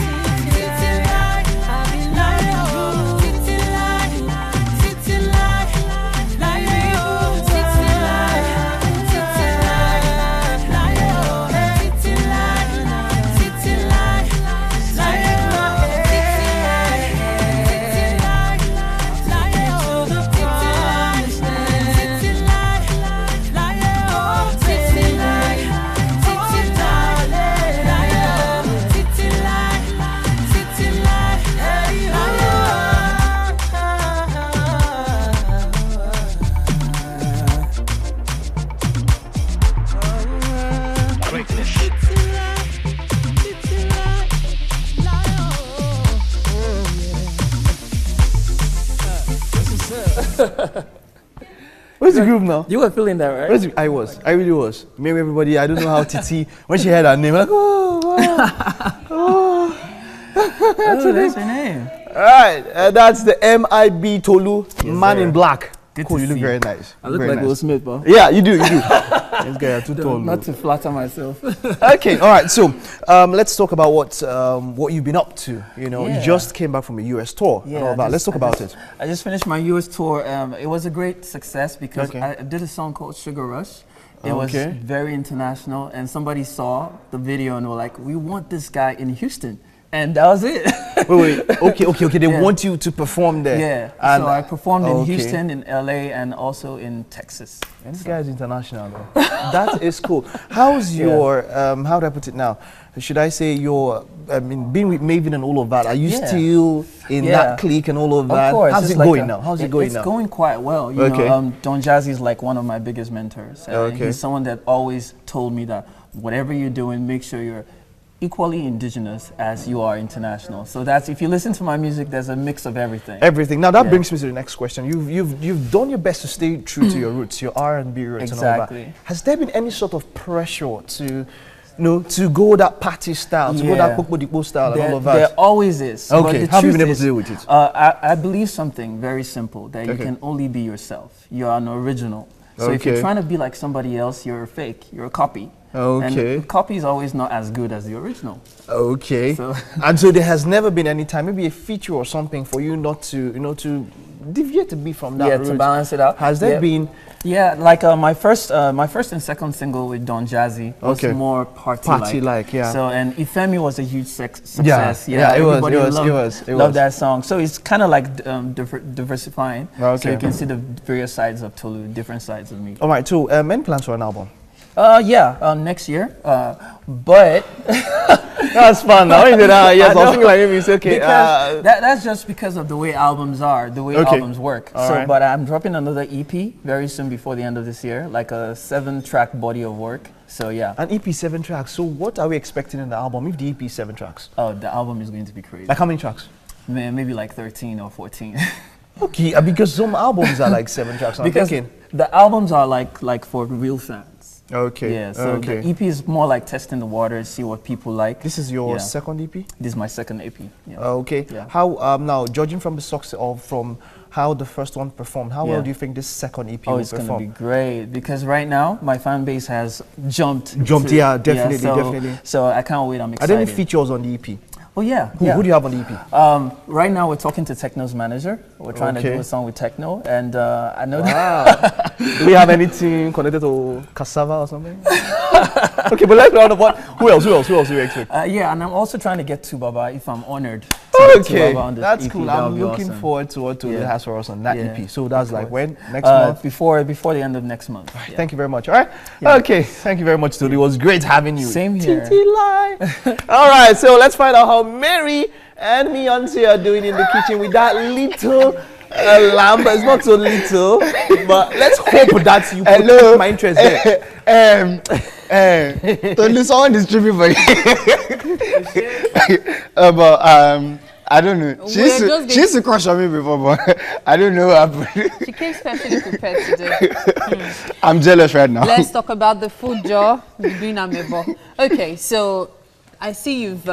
I've been lying, oh. Titi like, Titi like, lying, oh. Titi like, lying, oh. Titi like, lying, oh. Where's the group now? You were feeling that, right? I really was. Maybe everybody, I don't know how Titi, when she heard her name, like, oh, That's her name. All right, that's the MIB Tolu, Man in Black. Good Cool, to you look see very you. nice. I look Very like nice. Will Smith, bro. Yeah, you do. This guy is too tall. Not bro. to flatter myself. Okay, all right. So let's talk about what you've been up to. You know, you Yeah. just came back from a US tour and all that. Let's talk about it. I just finished my US tour. It was a great success because Okay. I did a song called Sugar Rush. It was Okay. very international, and somebody saw the video and were like, "We want this guy in Houston," and that was it. Wait. Okay. They Yeah. want you to perform there. Yeah. And So I performed in okay. Houston, in LA, and also in Texas. And this guy is international, though. That is cool. How's your, how do I put it now? Should I say your, being with Maven and all of that, are you Yeah. still in that clique and all of that? Of course. How's it's it like going now? How's it going it's now? going quite well. You Okay. know, Don Jazzy is like one of my biggest mentors. Okay. He's someone that always told me that whatever you're doing, make sure you're equally indigenous as you are international. So that's, if you listen to my music, there's a mix of everything. Everything. Now that Yeah. brings me to the next question. You've done your best to stay true to your roots, your R&B roots and all Exactly. that. Has there been any sort of pressure to, to go that party style, to go that Popo Dipo style and all of that? There always is. But Okay, the how have you truth been able is, to deal with it? I believe something very simple, that you Okay. can only be yourself. You are an original. So if you're Okay. trying to be like somebody else, you're a fake, you're a copy. Okay. And the copy is always not as good as the original. Okay. So- And so there has never been any time, maybe a feature or something for you not to, to deviate a bit from that Yeah, route. to balance it out. Has there Yeah. been? Yeah, like my first and second single with Don Jazzy was Okay. more party-like. Party-like, yeah. So, and Ifemi was a huge success. Yeah, it was, everybody it was, loved, it was, it loved was. that song. So it's kind of like diversifying. So Okay. you can see the various sides of Tolu, different sides of me. All right, so any plans for an album? Next year. But That's fun. Now you did that. Yes, I I was know. thinking like maybe it's okay. Because that's just because of the way albums are, the way Okay. albums work. All So, right. but I'm dropping another EP very soon before the end of this year, like a 7-track body of work. So yeah. An EP 7 tracks. So what are we expecting in the album if the EP is 7 tracks? Oh, the album is going to be crazy. Like how many tracks? Maybe like 13 or 14. Okay, because some albums are like 7 tracks. I'm because thinking. the albums are like for real fans. Okay. Yeah. So okay. the EP is more like testing the waters, see what people like. This is your Yeah. second EP? This is my second EP. Yeah. Okay. Yeah. How now, judging from the success or from how the first one performed, how well Yeah. do you think this second EP Oh, will it's going to perform? be great because right now my fan base has jumped. Yeah, definitely, so, definitely. So I can't wait. I'm Are excited. there any features on the EP? Oh yeah. Who do you have on the EP? Right now we're talking to Techno's manager. We're trying to Okay. do a song with Techno, and I know that. Wow. Do we have anything connected to cassava or something? Okay, but let's round up. Who else do you expect? Yeah, and I'm also trying to get Tubaba if I'm honored. To get Okay, Tubaba on this that's EP. cool. That would I'm be looking awesome. forward to what Tolu Yeah. has for us on that Yeah, EP. So that's like when? Next Uh, month? before the end of next month. Yeah. Thank you very much. All right. Yeah. Okay. Thank you very much, Tolu. It was great having you. Same here. TT Live. All right. So let's find out how Mary and Beyonce are doing in the kitchen with that little lamb. It's not so little, but let's hope that you put my interest there. Tolu, someone is tripping for you. But I don't know. She used to crush on me before, but I don't know what happened. She came specially prepared today. I'm jealous right now. Let's talk about the food jar. We're doing amebo. Okay, so I see you've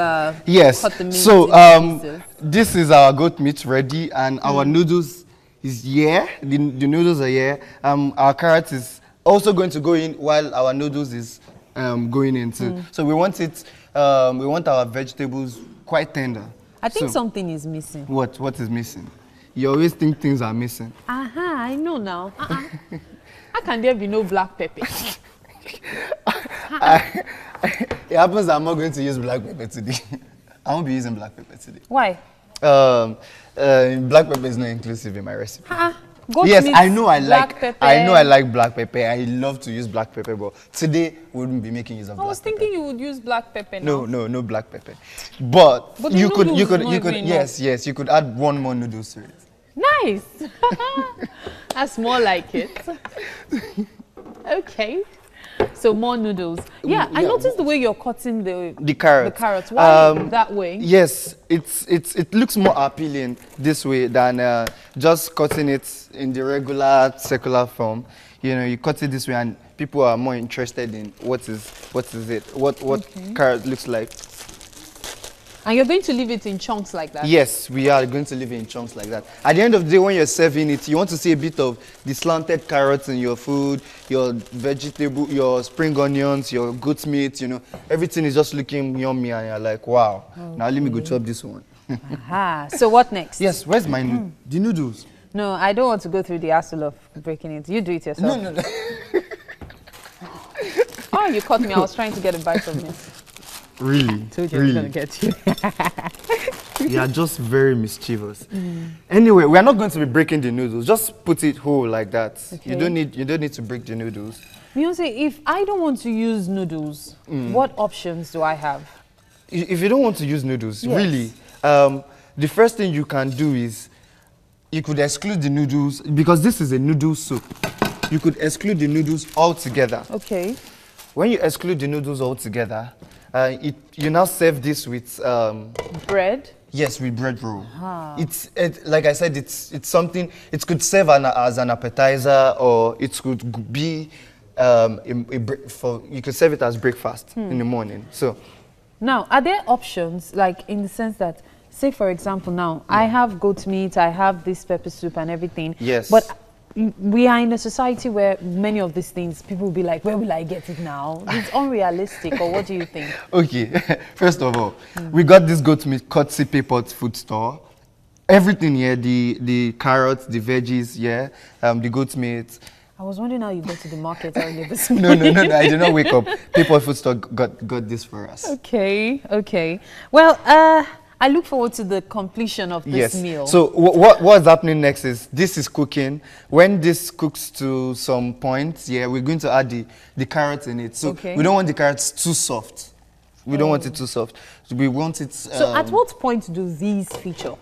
Yes. cut the meat So into pieces. this is our goat meat ready, and our noodles is here. The noodles are here. Our carrot is also going to go in while our noodles is going in too. So we want it. We want our vegetables quite tender. I think So, something is missing. What is missing? You always think things are missing. I know now. How can there be no black pepper? It happens that I'm not going to use black pepper today. I won't be using black pepper today. Why? Black pepper is not inclusive in my recipe. Yes, I know I like black pepper. I love to use black pepper, but today we wouldn't be making use of black pepper. I was thinking you would use black pepper now. No black pepper. But you could yes, you could add one more noodles to it. Nice. That's more like it. Okay. So more noodles. Yeah, I noticed the way you're cutting the carrots. The carrots. Why that way? Yes, it looks more appealing this way than just cutting it in the regular circular form. You know, you cut it this way, and people are more interested in what carrot looks like. And you're going to leave it in chunks like that? Yes, we are going to leave it in chunks like that. At the end of the day, when you're serving it, you want to see a bit of the slanted carrots in your food, your vegetable, your spring onions, your goat meat, you know. Everything is just looking yummy, and you're like, wow. Okay. Now let me go chop this one. Aha. So what next? Yes, where's my the noodles? No, I don't want to go through the hassle of breaking it. You do it yourself. No. Oh, you caught me. I was trying to get a bite of me. Really? Told you I was going to get you. You are just very mischievous. Anyway, we are not going to be breaking the noodles. Just put it whole like that. Okay. You don't need to break the noodles. Beyonce, if I don't want to use noodles, what options do I have? If you don't want to use noodles, yes. Really, the first thing you can do is you could exclude the noodles, because this is a noodle soup. You could exclude the noodles altogether. Okay. When you exclude the noodles altogether, you now serve this with bread. Yes, with bread roll. Like I said, it's something. It could serve as an appetizer, or it could be you could serve it as breakfast in the morning. So now, are there options, like in the sense that, say for example, now I have goat meat, I have this pepper soup and everything. Yes. But we are in a society where many of these things, people will be like, where will I get it now? It's unrealistic, or what do you think? Okay, first of all, we got this goat meat courtesy Paypot food store. Everything here, the carrots, the veggies, the goat meat. I was wondering how you got to the market earlier this No, morning. no, I did not wake up. Paypot food store got this for us. Okay. Well, I look forward to the completion of this meal. So what's happening next is this is cooking. When this cooks to some point, we're going to add the carrots in it. So we don't want the carrots too soft. We don't want it too soft. We want it. So at what point do these feature?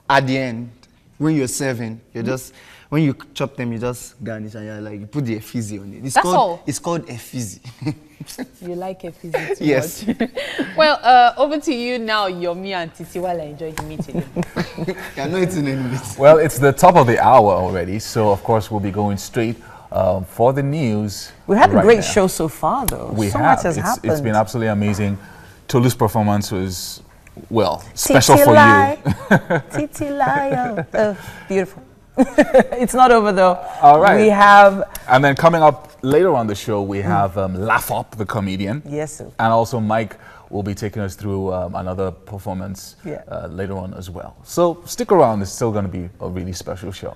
At the end, when you're serving, you're just when you chop them, you just garnish and you're like you put the effigy on it. That's all. It's called effigy. You like effigy too yes. much. Well, over to you now, Yomi and Titi, while I enjoy the meeting. You're not eating any. Well, it's the top of the hour already, so of course we'll be going straight for the news. We had a great show so far, though. We so have. much has happened. It's been absolutely amazing. Tolu's performance was, well, special for you. Titi Lion. Beautiful. It's not over though. All right. We have... And then coming up later on the show, we have Laugh Up, the comedian. Yes, sir. And also Mike will be taking us through another performance later on as well. So stick around. It's still going to be a really special show.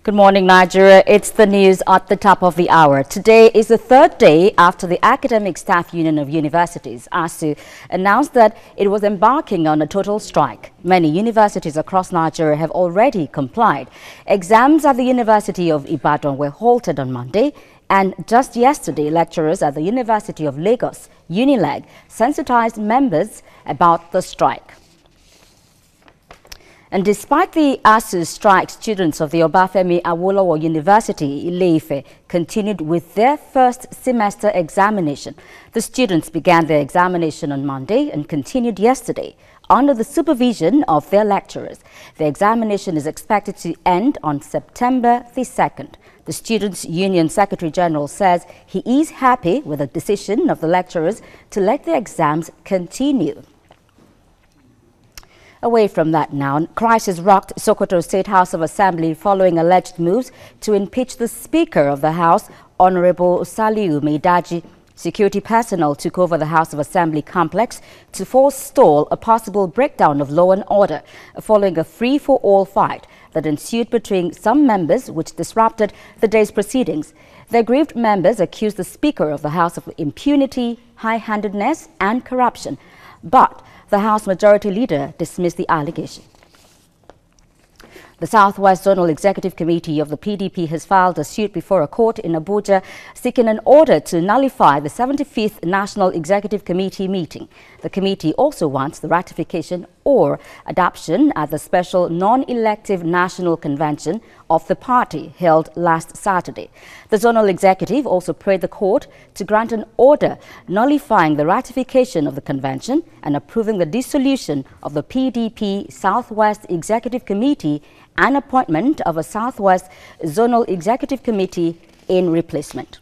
Good morning, Nigeria. It's the news at the top of the hour. Today is the third day after the Academic Staff Union of Universities, ASU, announced that it was embarking on a total strike. Many universities across Nigeria have already complied. Exams at the University of Ibadan were halted on Monday, and just yesterday, lecturers at the University of Lagos, UNILAG, sensitized members about the strike. And despite the ASU strike, students of the Obafemi Awolowo University, Ile-Ife, continued with their first semester examination. The students began their examination on Monday and continued yesterday under the supervision of their lecturers. The examination is expected to end on September the 2nd. The Students' Union Secretary General says he is happy with the decision of the lecturers to let the exams continue. Away from that now, crisis rocked Sokoto State House of Assembly following alleged moves to impeach the Speaker of the House, Honorable Saliu Meidaji. Security personnel took over the House of Assembly complex to forestall a possible breakdown of law and order following a free-for-all fight that ensued between some members, which disrupted the day's proceedings. The aggrieved members accused the Speaker of the House of impunity, high-handedness and corruption. But the House Majority Leader dismissed the allegation. The Southwest Zonal Executive Committee of the PDP has filed a suit before a court in Abuja seeking an order to nullify the 75th National Executive Committee meeting. The committee also wants the ratification or adoption at the special non-elective National Convention of the party held last Saturday. The Zonal Executive also prayed the court to grant an order nullifying the ratification of the convention and approving the dissolution of the PDP Southwest Executive Committee and appointment of a Southwest Zonal Executive Committee in replacement.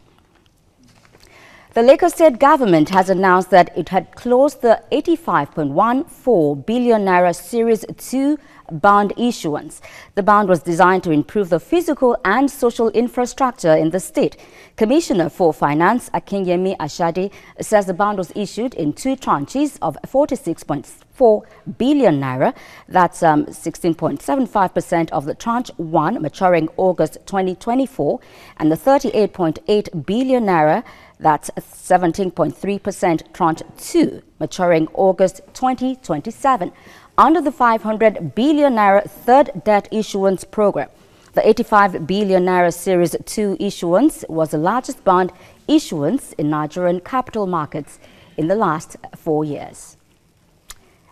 The Lagos State government has announced that it had closed the 85.14 billion naira Series 2 bond issuance. The bond was designed to improve the physical and social infrastructure in the state. Commissioner for Finance Akinyemi Ashade says the bond was issued in two tranches of 46.4 billion naira. That's 16.75% of the tranche 1 maturing August 2024, and the 38.8 billion naira, that's 17.3% tranche 2 maturing August 2027. Under the 500 billion naira third debt issuance program, the 85 billion naira Series 2 issuance was the largest bond issuance in Nigerian capital markets in the last 4 years.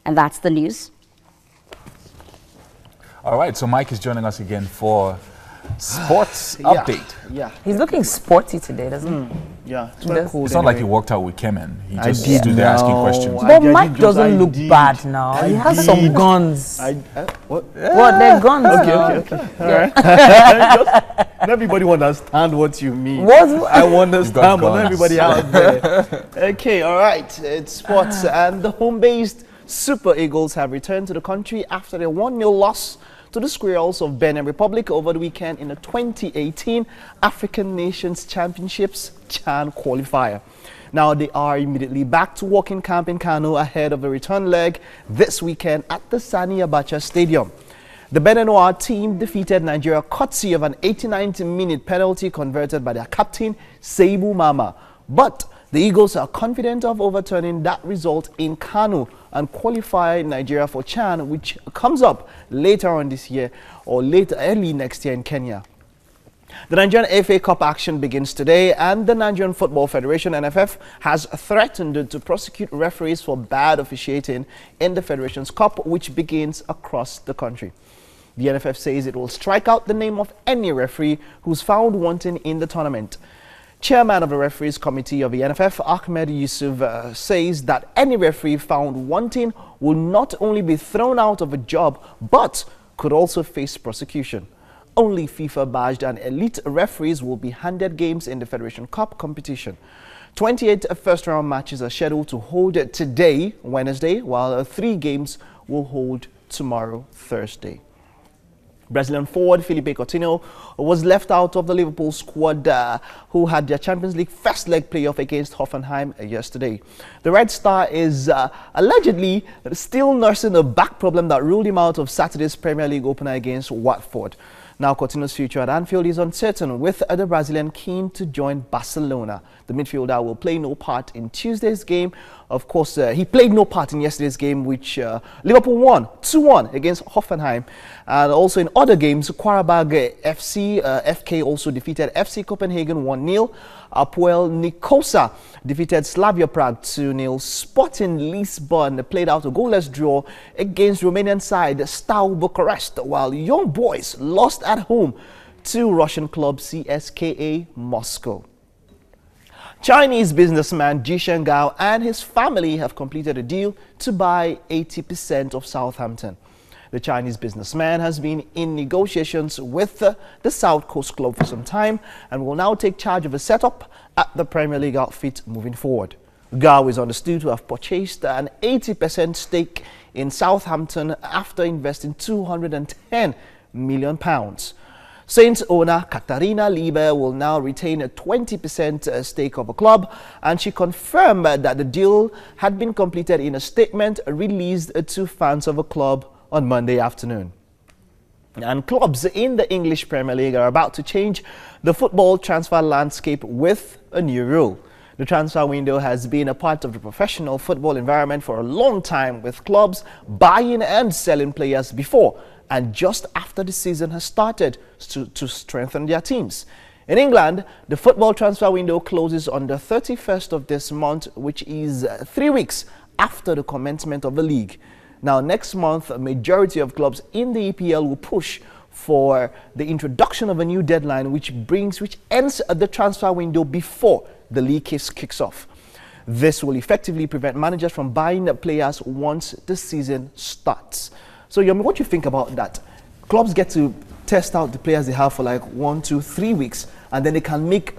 And that's the news. All right, so Mike is joining us again for sports update. Yeah. He's looking sporty today, doesn't he? Yeah. It's not like he walked out with Kemen. He just stood there asking questions. But Mike doesn't look bad now. He has some guns. What? What? They're guns. Okay. All right. Not everybody understand what you mean. I understand, but not everybody out there. Okay, all right. It's sports, and the home-based Super Eagles have returned to the country after a 1-0 loss to the Squirrels of Benin Republic over the weekend in the 2018 African Nations Championships CHAN qualifier. Now they are immediately back to walking camp in Kano ahead of the return leg this weekend at the Sani Abacha Stadium. The Beninois team defeated Nigeria courtesy of an 89th-minute penalty converted by their captain, Seibu Mama. But the Eagles are confident of overturning that result in Kano and qualify Nigeria for CHAN, which comes up later on this year or early next year in Kenya. The Nigerian FA Cup action begins today, and the Nigerian Football Federation, NFF, has threatened to prosecute referees for bad officiating in the Federation's Cup, which begins across the country. The NFF says it will strike out the name of any referee who's found wanting in the tournament. Chairman of the Referees Committee of the NFF, Ahmed Yusuf, says that any referee found wanting will not only be thrown out of a job, but could also face prosecution. Only FIFA-badged and elite referees will be handed games in the Federation Cup competition. 28 first-round matches are scheduled to hold today, Wednesday, while 3 games will hold tomorrow, Thursday. Brazilian forward Felipe Coutinho was left out of the Liverpool squad who had their Champions League first leg playoff against Hoffenheim yesterday. The Red Star is allegedly still nursing a back problem that ruled him out of Saturday's Premier League opener against Watford. Now, Coutinho's future at Anfield is uncertain, with the Brazilian keen to join Barcelona. The midfielder will play no part in Tuesday's game. Of course, he played no part in yesterday's game, which Liverpool won 2-1 against Hoffenheim. And also in other games, Qarabag FC, FK also defeated FC Copenhagen 1-0. Apoel Nicosia defeated Slavia Prague 2-0. Sporting Lisbon played out a goalless draw against Romanian side Steaua Bucharest, while Young Boys lost at home to Russian club CSKA Moscow. Chinese businessman Ji Shengao and his family have completed a deal to buy 80% of Southampton. The Chinese businessman has been in negotiations with the South Coast club for some time and will now take charge of a setup at the Premier League outfit moving forward. Gao is understood to have purchased an 80% stake in Southampton after investing £210 million. Saints owner Katharina Lieber will now retain a 20% stake of the club, and she confirmed that the deal had been completed in a statement released to fans of the club on Monday afternoon. And clubs in the English Premier League are about to change the football transfer landscape with a new rule. The transfer window has been a part of the professional football environment for a long time, with clubs buying and selling players before and just after the season has started to strengthen their teams. In England, the football transfer window closes on the 31st of this month, which is 3 weeks after the commencement of the league. Now, next month, a majority of clubs in the EPL will push for the introduction of a new deadline, which ends the transfer window before the league kicks off. This will effectively prevent managers from buying players once the season starts. So, Yomi, what do you think about that? Clubs get to test out the players they have for like 1, 2, 3 weeks, and then they can make,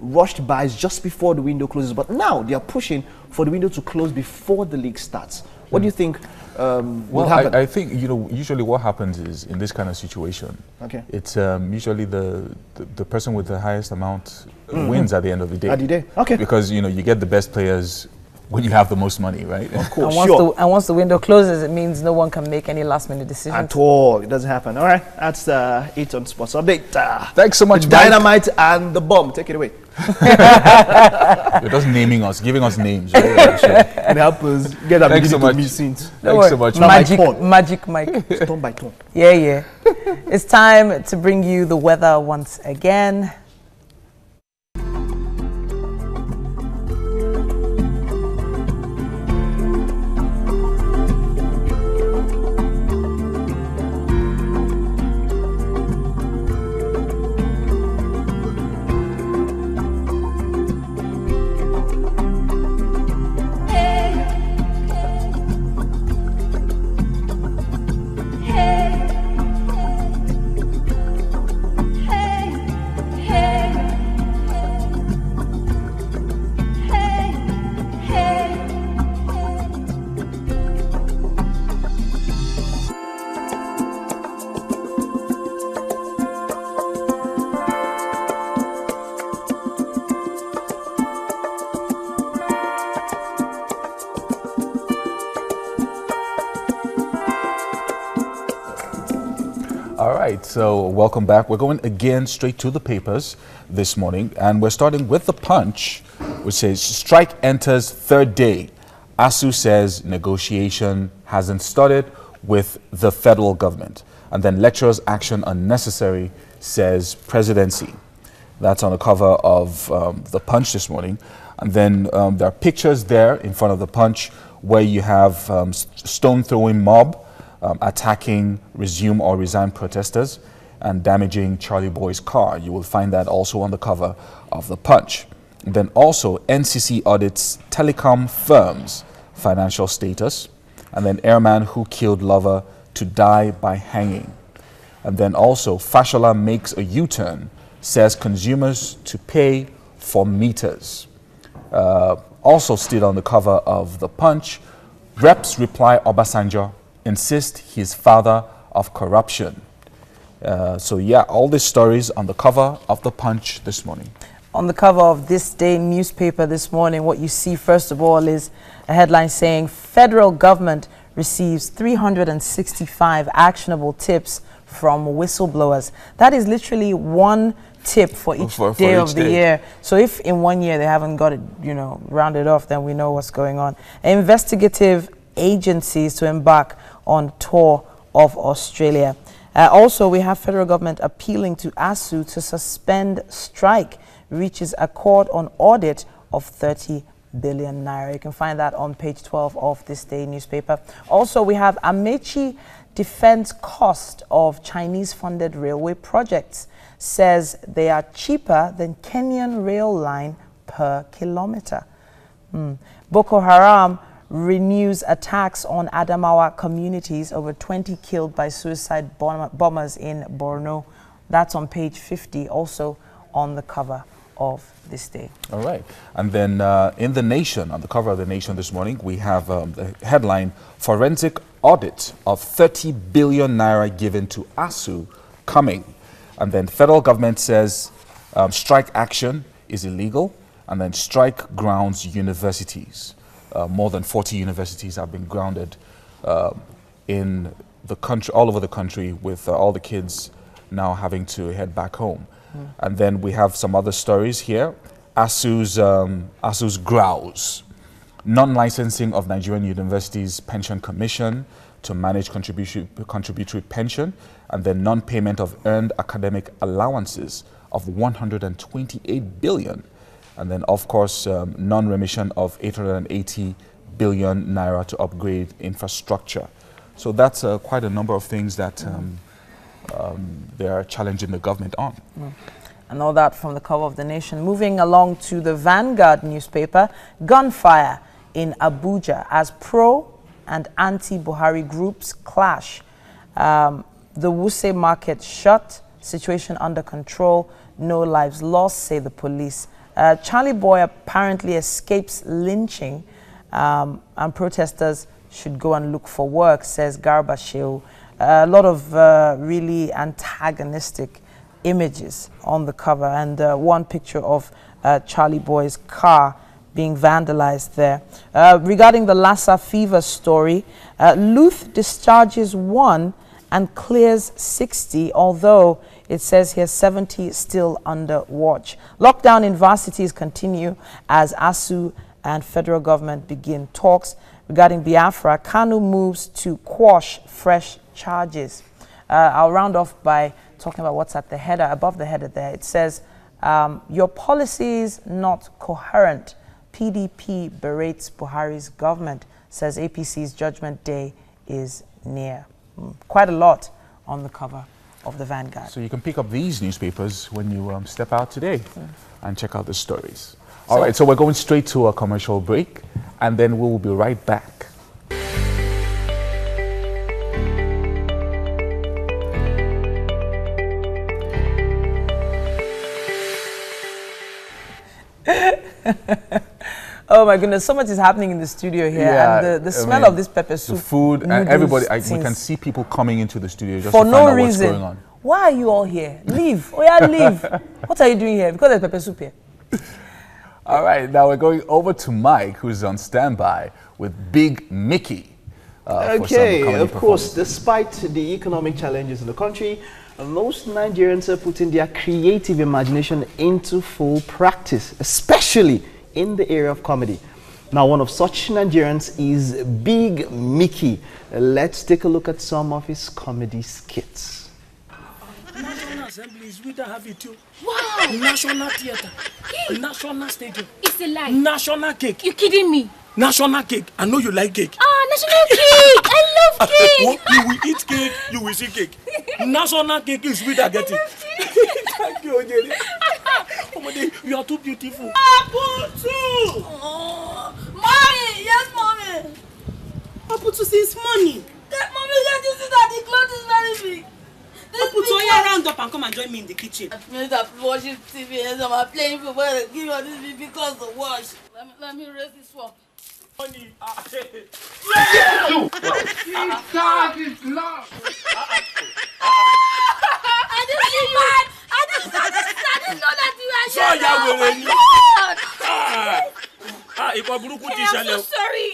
rushed buys just before the window closes. But now they are pushing for the window to close before the league starts. What do you think will happen? I think, usually what happens is, in this kind of situation, it's usually the person with the highest amount wins at the end of the day. At the day, okay. Because, you get the best players when you have the most money, right? Of course, and once the window closes, it means no one can make any last-minute decisions. At all. It doesn't happen. All right, that's it on Sports Update. Thanks so much, Dynamite and the bomb. Take it away. You're just naming us, giving us names. Right? And help us get that. Thanks so much. Thanks so much. Magic Mike. Turn by turn. Yeah. It's time to bring you the weather once again. All right, so welcome back. We're going again straight to the papers this morning, and we're starting with The Punch, which says strike enters third day. ASU says negotiation hasn't started with the federal government. And then lecturers' action unnecessary, says presidency. That's on the cover of The Punch this morning. And then there are pictures there in front of The Punch where you have stone-throwing mob attacking resume or resign protesters and damaging Charlie Boy's car. You will find that also on the cover of The Punch. And then also NCC audits telecom firms' financial status. And then airman who killed lover to die by hanging. And then also Fashola makes a U-turn, says consumers to pay for meters. Also still on the cover of The Punch, reps reply Obasanjo insist he's father of corruption. So yeah, all these stories on the cover of The Punch this morning. On the cover of This Day newspaper this morning, what you see first of all is a headline saying federal government receives 365 actionable tips from whistleblowers. That is literally one tip for each day of the year. So if in 1 year they haven't got it, rounded off, then we know what's going on. Investigative agencies to embark on tour of Australia. Also, we have federal government appealing to ASU to suspend strike, reaches accord on audit of 30 billion naira. You can find that on page 12 of this day newspaper. Also, we have Amechi defends cost of Chinese-funded railway projects, says they are cheaper than Kenyan rail line per kilometer. Boko Haram renews attacks on Adamawa communities, over 20 killed by suicide bombers in Borno. That's on page 50, also on the cover of this day. All right. And then in The Nation, on the cover of The Nation this morning, we have the headline, Forensic Audit of 30 billion naira given to ASU coming. And then federal government says strike action is illegal. And then strike grounds universities. More than 40 universities have been grounded in the country, all over the country, with all the kids now having to head back home. And then we have some other stories here. ASU's growls. Non-licensing of Nigerian Universities Pension Commission to manage contributory pension, and then non-payment of earned academic allowances of 128 billion. And then, of course, non-remission of 880 billion naira to upgrade infrastructure. So that's quite a number of things that they are challenging the government on. And all that from the cover of The Nation. Moving along to the Vanguard newspaper, gunfire in Abuja as pro and anti-Buhari groups clash. The Wuse market shut, situation under control, no lives lost, say the police. Charlie Boy apparently escapes lynching, and protesters should go and look for work, says Garba Shehu. A lot of really antagonistic images on the cover, and one picture of Charlie Boy's car being vandalized there. Regarding the Lassa fever story, Luth discharges 1 and clears 60, although it says here 70 still under watch. Lockdown in varsities continue as ASU and federal government begin talks. Regarding Biafra, Kanu moves to quash fresh charges. I'll round off by talking about what's at the header, above the header there. It says, your policies not coherent. PDP berates Buhari's government, says APC's judgment day is near. Quite a lot on the cover of the Vanguard. So you can pick up these newspapers when you step out today and check out the stories. All right, so we're going straight to a commercial break, and then we will be right back. Oh my goodness, so much is happening in the studio here, and the smell of this pepper soup, the food, and everybody, we can see people coming into the studio just for to no find out reason. what's going on. Why are you all here? Leave. Oh yeah, leave. What are you doing here? Because there's pepper soup here. All right, now we're going over to Mike, who's on standby with Big Mickey. Okay, of course, despite the economic challenges in the country, most Nigerians are putting their creative imagination into full practice, especially in the area of comedy. Now, one of such Nigerians is Big Mickey. Let's take a look at some of his comedy skits. National Assembly is we don't have it too. Wow! National Theatre. National Stadium. It's a lie. National Cake. You're kidding me. National Cake. I know you like cake. Ah, National Cake. I love cake. You will eat cake, you will see cake. National Cake is we that get it. Thank you, Ojeri. Oh, you are too beautiful. Aputu! Oh, mommy! Yes, mommy! Aputu, since morning. Mommy, can't you see that the cloth is very big? Aputu, you round up and come and join me in the kitchen. I'm watching TV and I'm playing football and give you this baby because of wash. Let me raise this one. Money. God is love. I didn't see you. I didn't know that you were here. I'm so sorry.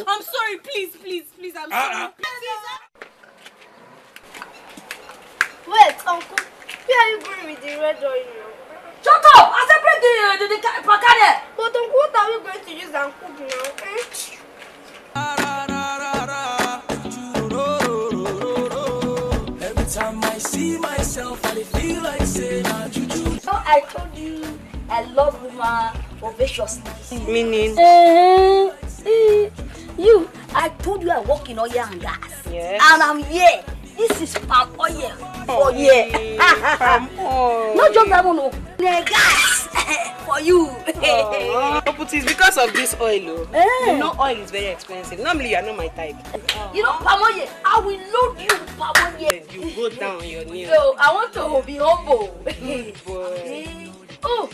I'm sorry. Please. I'm sorry. Uncle, where are you going with the red oil now? Shut up! I said bring the pakane. But Uncle, what are we going to use and cook now? Every time I see myself, I feel like saying, juju. So I told you I love woman ovaciousness. Meaning? You, I told you I work in oil and gas. Yes. And I'm here. This is palm oil. Oh yeah. Palm oil. Not just that one, the gas for you. But it's because of this oil. You know oil is very expensive. Normally you are not my type. You know palm oil, I will load you with palm oil. You go down on your knees. So I want to be humble. Boy. Oh.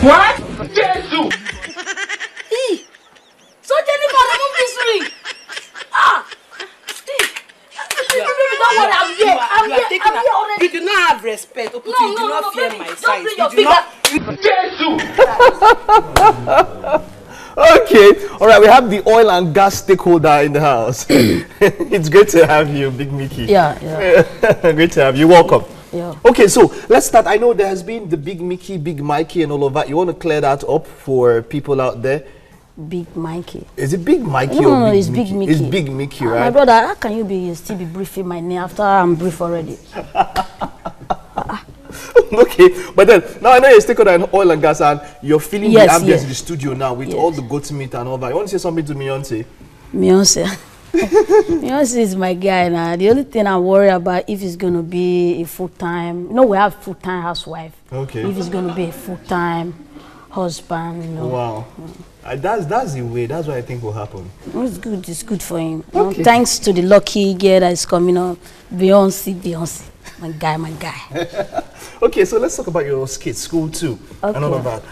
What? Jesus! So Jennifer, remove this ring. Ah! Don't worry, I'm here. I'm here already. You do not have respect. You do not fear my size. Bring your You do not. Okay, all right, we have the oil and gas stakeholder in the house. It's great to have you, Big Mickey. Yeah. Great to have you. Welcome. Yeah. Okay, so let's start. I know there has been the Big Mickey, Big Mikey, and all of that. You want to clear that up for people out there? Big Mikey. Is it Big Mikey No, or Big it's Mickey? Big Mickey. It's Big Mickey, right? My brother, how can you still be briefing my name after I'm brief already? Okay, but then now I know you're stakeholder in oil and gas, and you're feeling the ambience in the studio now with all the goat meat and all that. You want to say something to Beyonce? Beyonce is my guy now. The only thing I worry about if it's going to be a full-time, we have full-time housewife. Okay. If it's going to be a full-time husband, Wow. That's the way. That's what I think will happen. It's good. It's good for him. Okay. Thanks to the lucky girl that is coming up, Beyonce. My guy. Okay, so let's talk about your skits, School 2, and all of that.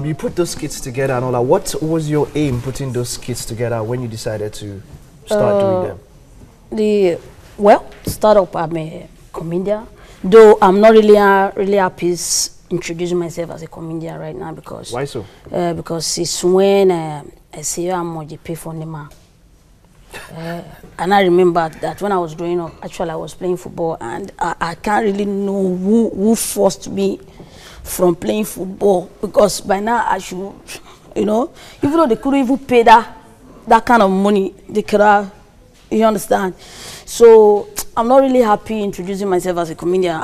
You put those skits together and all that. What was your aim putting those skits together when you decided to start doing them? Start up, I'm a comedian. Though I'm not really happy introducing myself as a comedian right now because. Why so? Because it's when I say how much you pay for the man. And I remember that when I was growing up, actually I was playing football, and I can't really know who forced me from playing football, because by now I should, even though they couldn't even pay that kind of money, they could have, you understand? So I'm not really happy introducing myself as a comedian,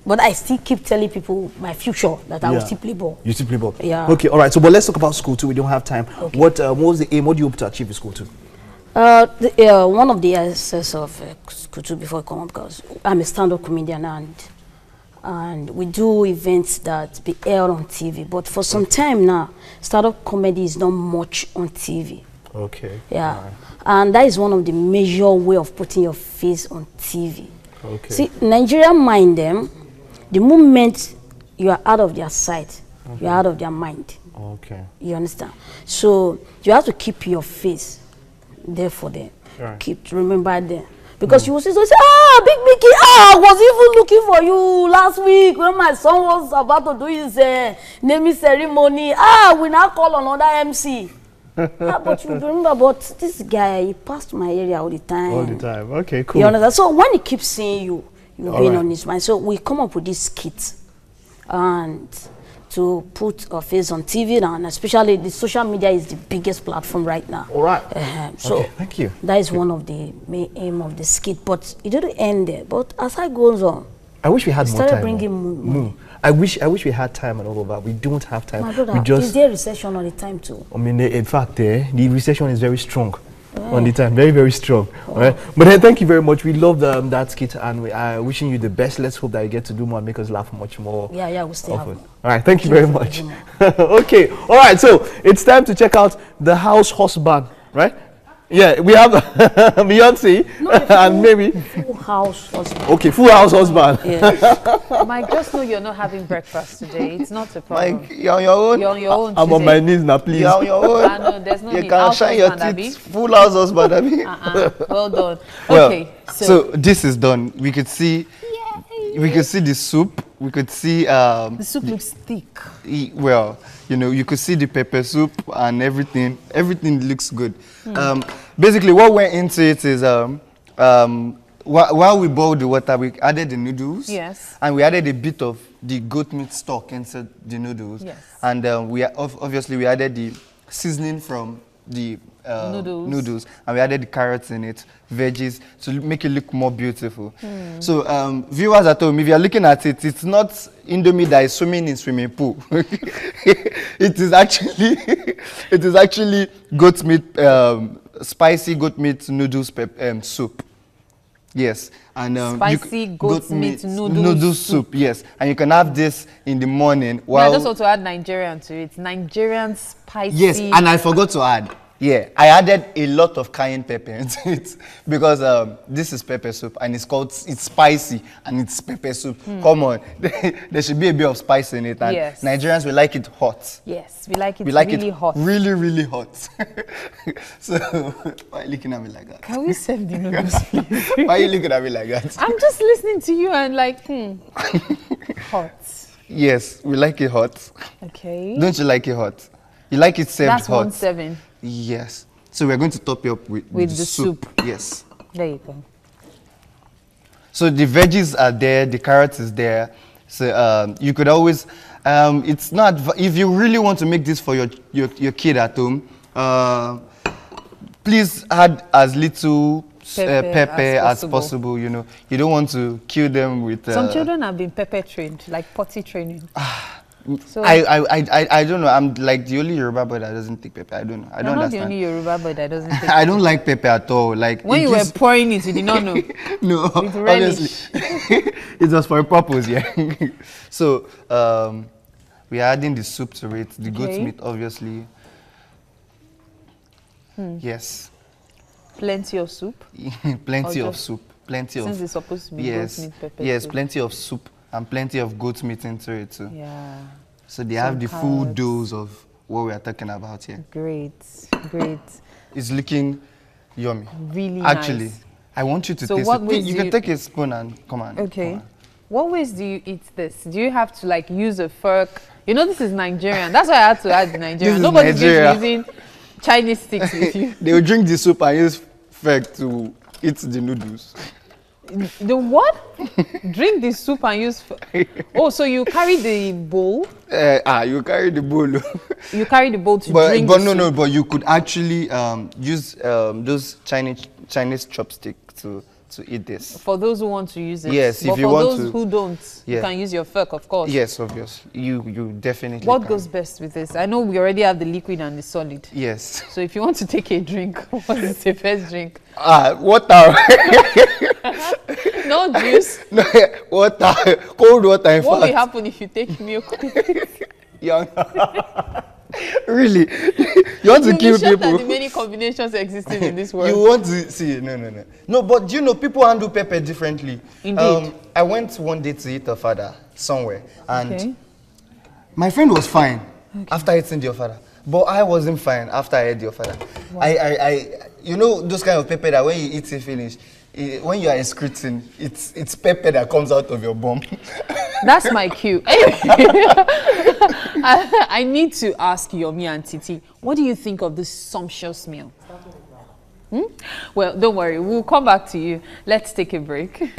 but I still keep telling people my future that I will still play ball. You still play ball? Yeah. Okay, all right, so but let's talk about School 2. We don't have time. Okay. What was the aim? What do you hope to achieve in School 2? One of the essence of School 2 before I come up, because I'm a stand-up comedian, and we do events that be aired on TV. But for some time now, stand-up comedy is not much on TV. Okay. Yeah. Right. And that is one of the major way of putting your face on TV. Okay. See, Nigerian mind them, the moment you are out of their sight, you are out of their mind. Okay. You understand? So you have to keep your face there for them. Right. Remember them. Because you will say, Big Mickey, I was even looking for you last week when my son was about to do his naming ceremony. We now call another MC. But you remember, but this guy, he passed my area all the time. All the time. Okay, cool. You understand? So when he keeps seeing you, you're being right. on his mind. So we come up with this skit and to put our face on TV now, and especially the social media is the biggest platform right now. All right. So okay, thank you. That is one of the main aim of the skit, but it didn't end there. But as I goes on, I wish we had more time. Bringing Moo. I wish we had time and all of that. We don't have time. My brother, is there recession all the time too? I mean, in fact, the recession is very strong. On the time, very, very strong. All right, but then thank you very much. We love that skit, and we are wishing you the best. Let's hope that you get to do more and make us laugh much more. Yeah, we'll stay. All right, thank you very much. Okay, all right, so it's time to check out the house husband, right? Yeah, we have Beyonce and maybe Full house husband. Okay, full house husband. Yeah. Mike, just know you're not having breakfast today. It's not a problem. Mike, you're on your own. You're on your own. I'm on my knees now, please. You're on your own. No, there's no you need. can House shine your husband, teeth. Abby. Full house husband, Abby. Well done. Well, Okay, so this is done. We could see the soup. we could see The soup looks thick. well, you know, you could see the pepper soup and everything. Everything looks good. Basically, what went into it is while we boiled the water, we added the noodles. Yes. And we added a bit of the goat meat stock inside the noodles. Yes. And obviously we added the seasoning from the noodles, and we added the carrots in it, veggies, to make it look more beautiful. So viewers at home, if you're looking at it, it's not Indomie that is swimming in swimming pool. It is actually goat meat, spicy goat meat noodles soup. Yes, and spicy goat meat noodle soup. Yes, and you can have this in the morning. I just want to add Nigerian to it. Nigerian spicy. Yes, and I forgot to add. Yeah, I added a lot of cayenne pepper into it because this is pepper soup and it's spicy and it's pepper soup. Come on, there should be a bit of spice in it. And yes. Nigerians, we like it hot. Yes, we like it really hot. Really, really hot. So, why are you looking at me like that? Can we serve the noodles, please? Why are you looking at me like that? I'm just listening to you and like, hot. Yes, we like it hot. Okay. Don't you like it hot? You like it served That's hot? That's 1-7. Yes. So we're going to top it up with the soup. Yes. There you go. So the veggies are there, the carrots is there. So you could always, it's not, if you really want to make this for your kid at home, please add as little pepper as possible. You know, you don't want to kill them with. Some children have been pepper trained, like potty training. So I don't know. I'm like the only Yoruba boy that doesn't take pepper. I don't know. I don't understand. Not the only Yoruba boy that doesn't take I don't like pepper at all. Like when you were pouring it, you did not know. No, obviously it was for a purpose. Yeah. So we are adding the soup to it. The goat meat, obviously. Yes. Plenty of soup. Plenty of soup. Plenty of. Since it's supposed to be goat meat pepper. Yes, soup. plenty of soup. And plenty of goat meat into it too. Yeah. So they have the full dose of what we are talking about here. Great, great. It's looking yummy. Really Actually, nice. I want you to so taste what it. Ways You can take a spoon and come on. Okay. Come on. What ways do you eat this? Do you have to like use a fork? You know this is Nigerian. That's why I had to add Nigerian. Nobody's using Chinese sticks with you. They will drink the soup and use fork to eat the noodles. The what? Drink the soup and use. Oh, so you carry the bowl? You carry the bowl. You carry the bowl to drink. But no, but you could actually use those Chinese chopsticks to eat this. For those who want to use it. Yes, but if you want to. For those who don't, you can use your fork, of course. Yes, obviously. You definitely. What goes best with this? I know we already have the liquid and the solid. Yes. So if you want to take a drink, what is the first drink? Water. No juice. No, water. Cold water. In what fact. will happen if you take milk? Really? You want to kill people? That the many combinations existing in this world. You want to see? No. No, but you know, people handle pepper differently. Indeed. I went one day to eat ofada somewhere, and my friend was fine after eating the ofada, but I wasn't fine after I ate the ofada. Wow. You know those kind of pepper that when you eat it finish, when you are excreting, it's pepper that comes out of your bum. That's my cue. I need to ask Yomi and Titi, what do you think of this sumptuous meal? Well, don't worry, we'll come back to you. Let's take a break.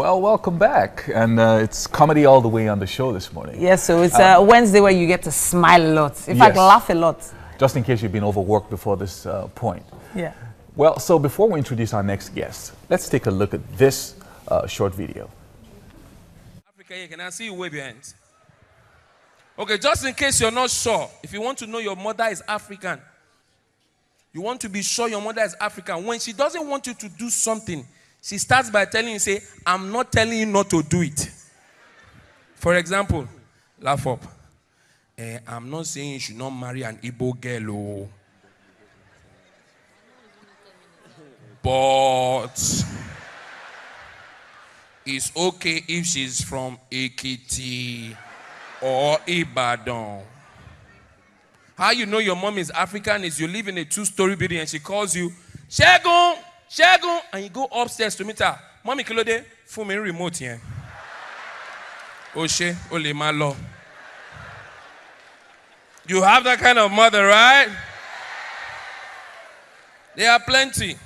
Well, welcome back. And it's comedy all the way on the show this morning. Yes, so it's a Wednesday where you get to smile a lot. In fact, laugh a lot. Just in case you've been overworked before this point. Yeah. Well, so before we introduce our next guest, let's take a look at this short video. Africa, can I see you wave your hands? Okay, just in case you're not sure, if you want to know your mother is African, you want to be sure your mother is African. When she doesn't want you to do something, she starts by telling you, say, I'm not telling you not to do it. For example, laugh up. I'm not saying you should not marry an Igbo girl. But it's okay if she's from Ekiti or Ibadan. How you know your mom is African is you live in a 2-story building and she calls you, Shegun, Shegun, and you go upstairs to meet her. Mommy Kilode, for me remote here. Oshe, Ole Malo. You have that kind of mother, right? There are plenty.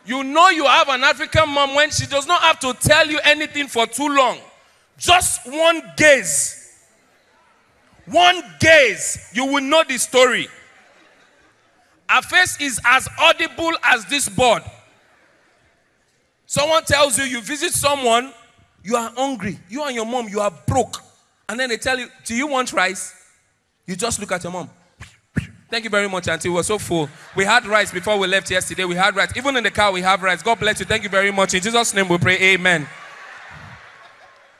You know you have an African mom when she does not have to tell you anything for too long. Just one gaze. One gaze, you will know the story. Her face is as audible as this board. Someone tells you, you visit someone, you are hungry. You and your mom, you are broke. And then they tell you, do you want rice? You just look at your mom. Thank you very much, Auntie. We were so full. We had rice before we left yesterday. We had rice. Even in the car, we have rice. God bless you. Thank you very much. In Jesus' name we pray. Amen.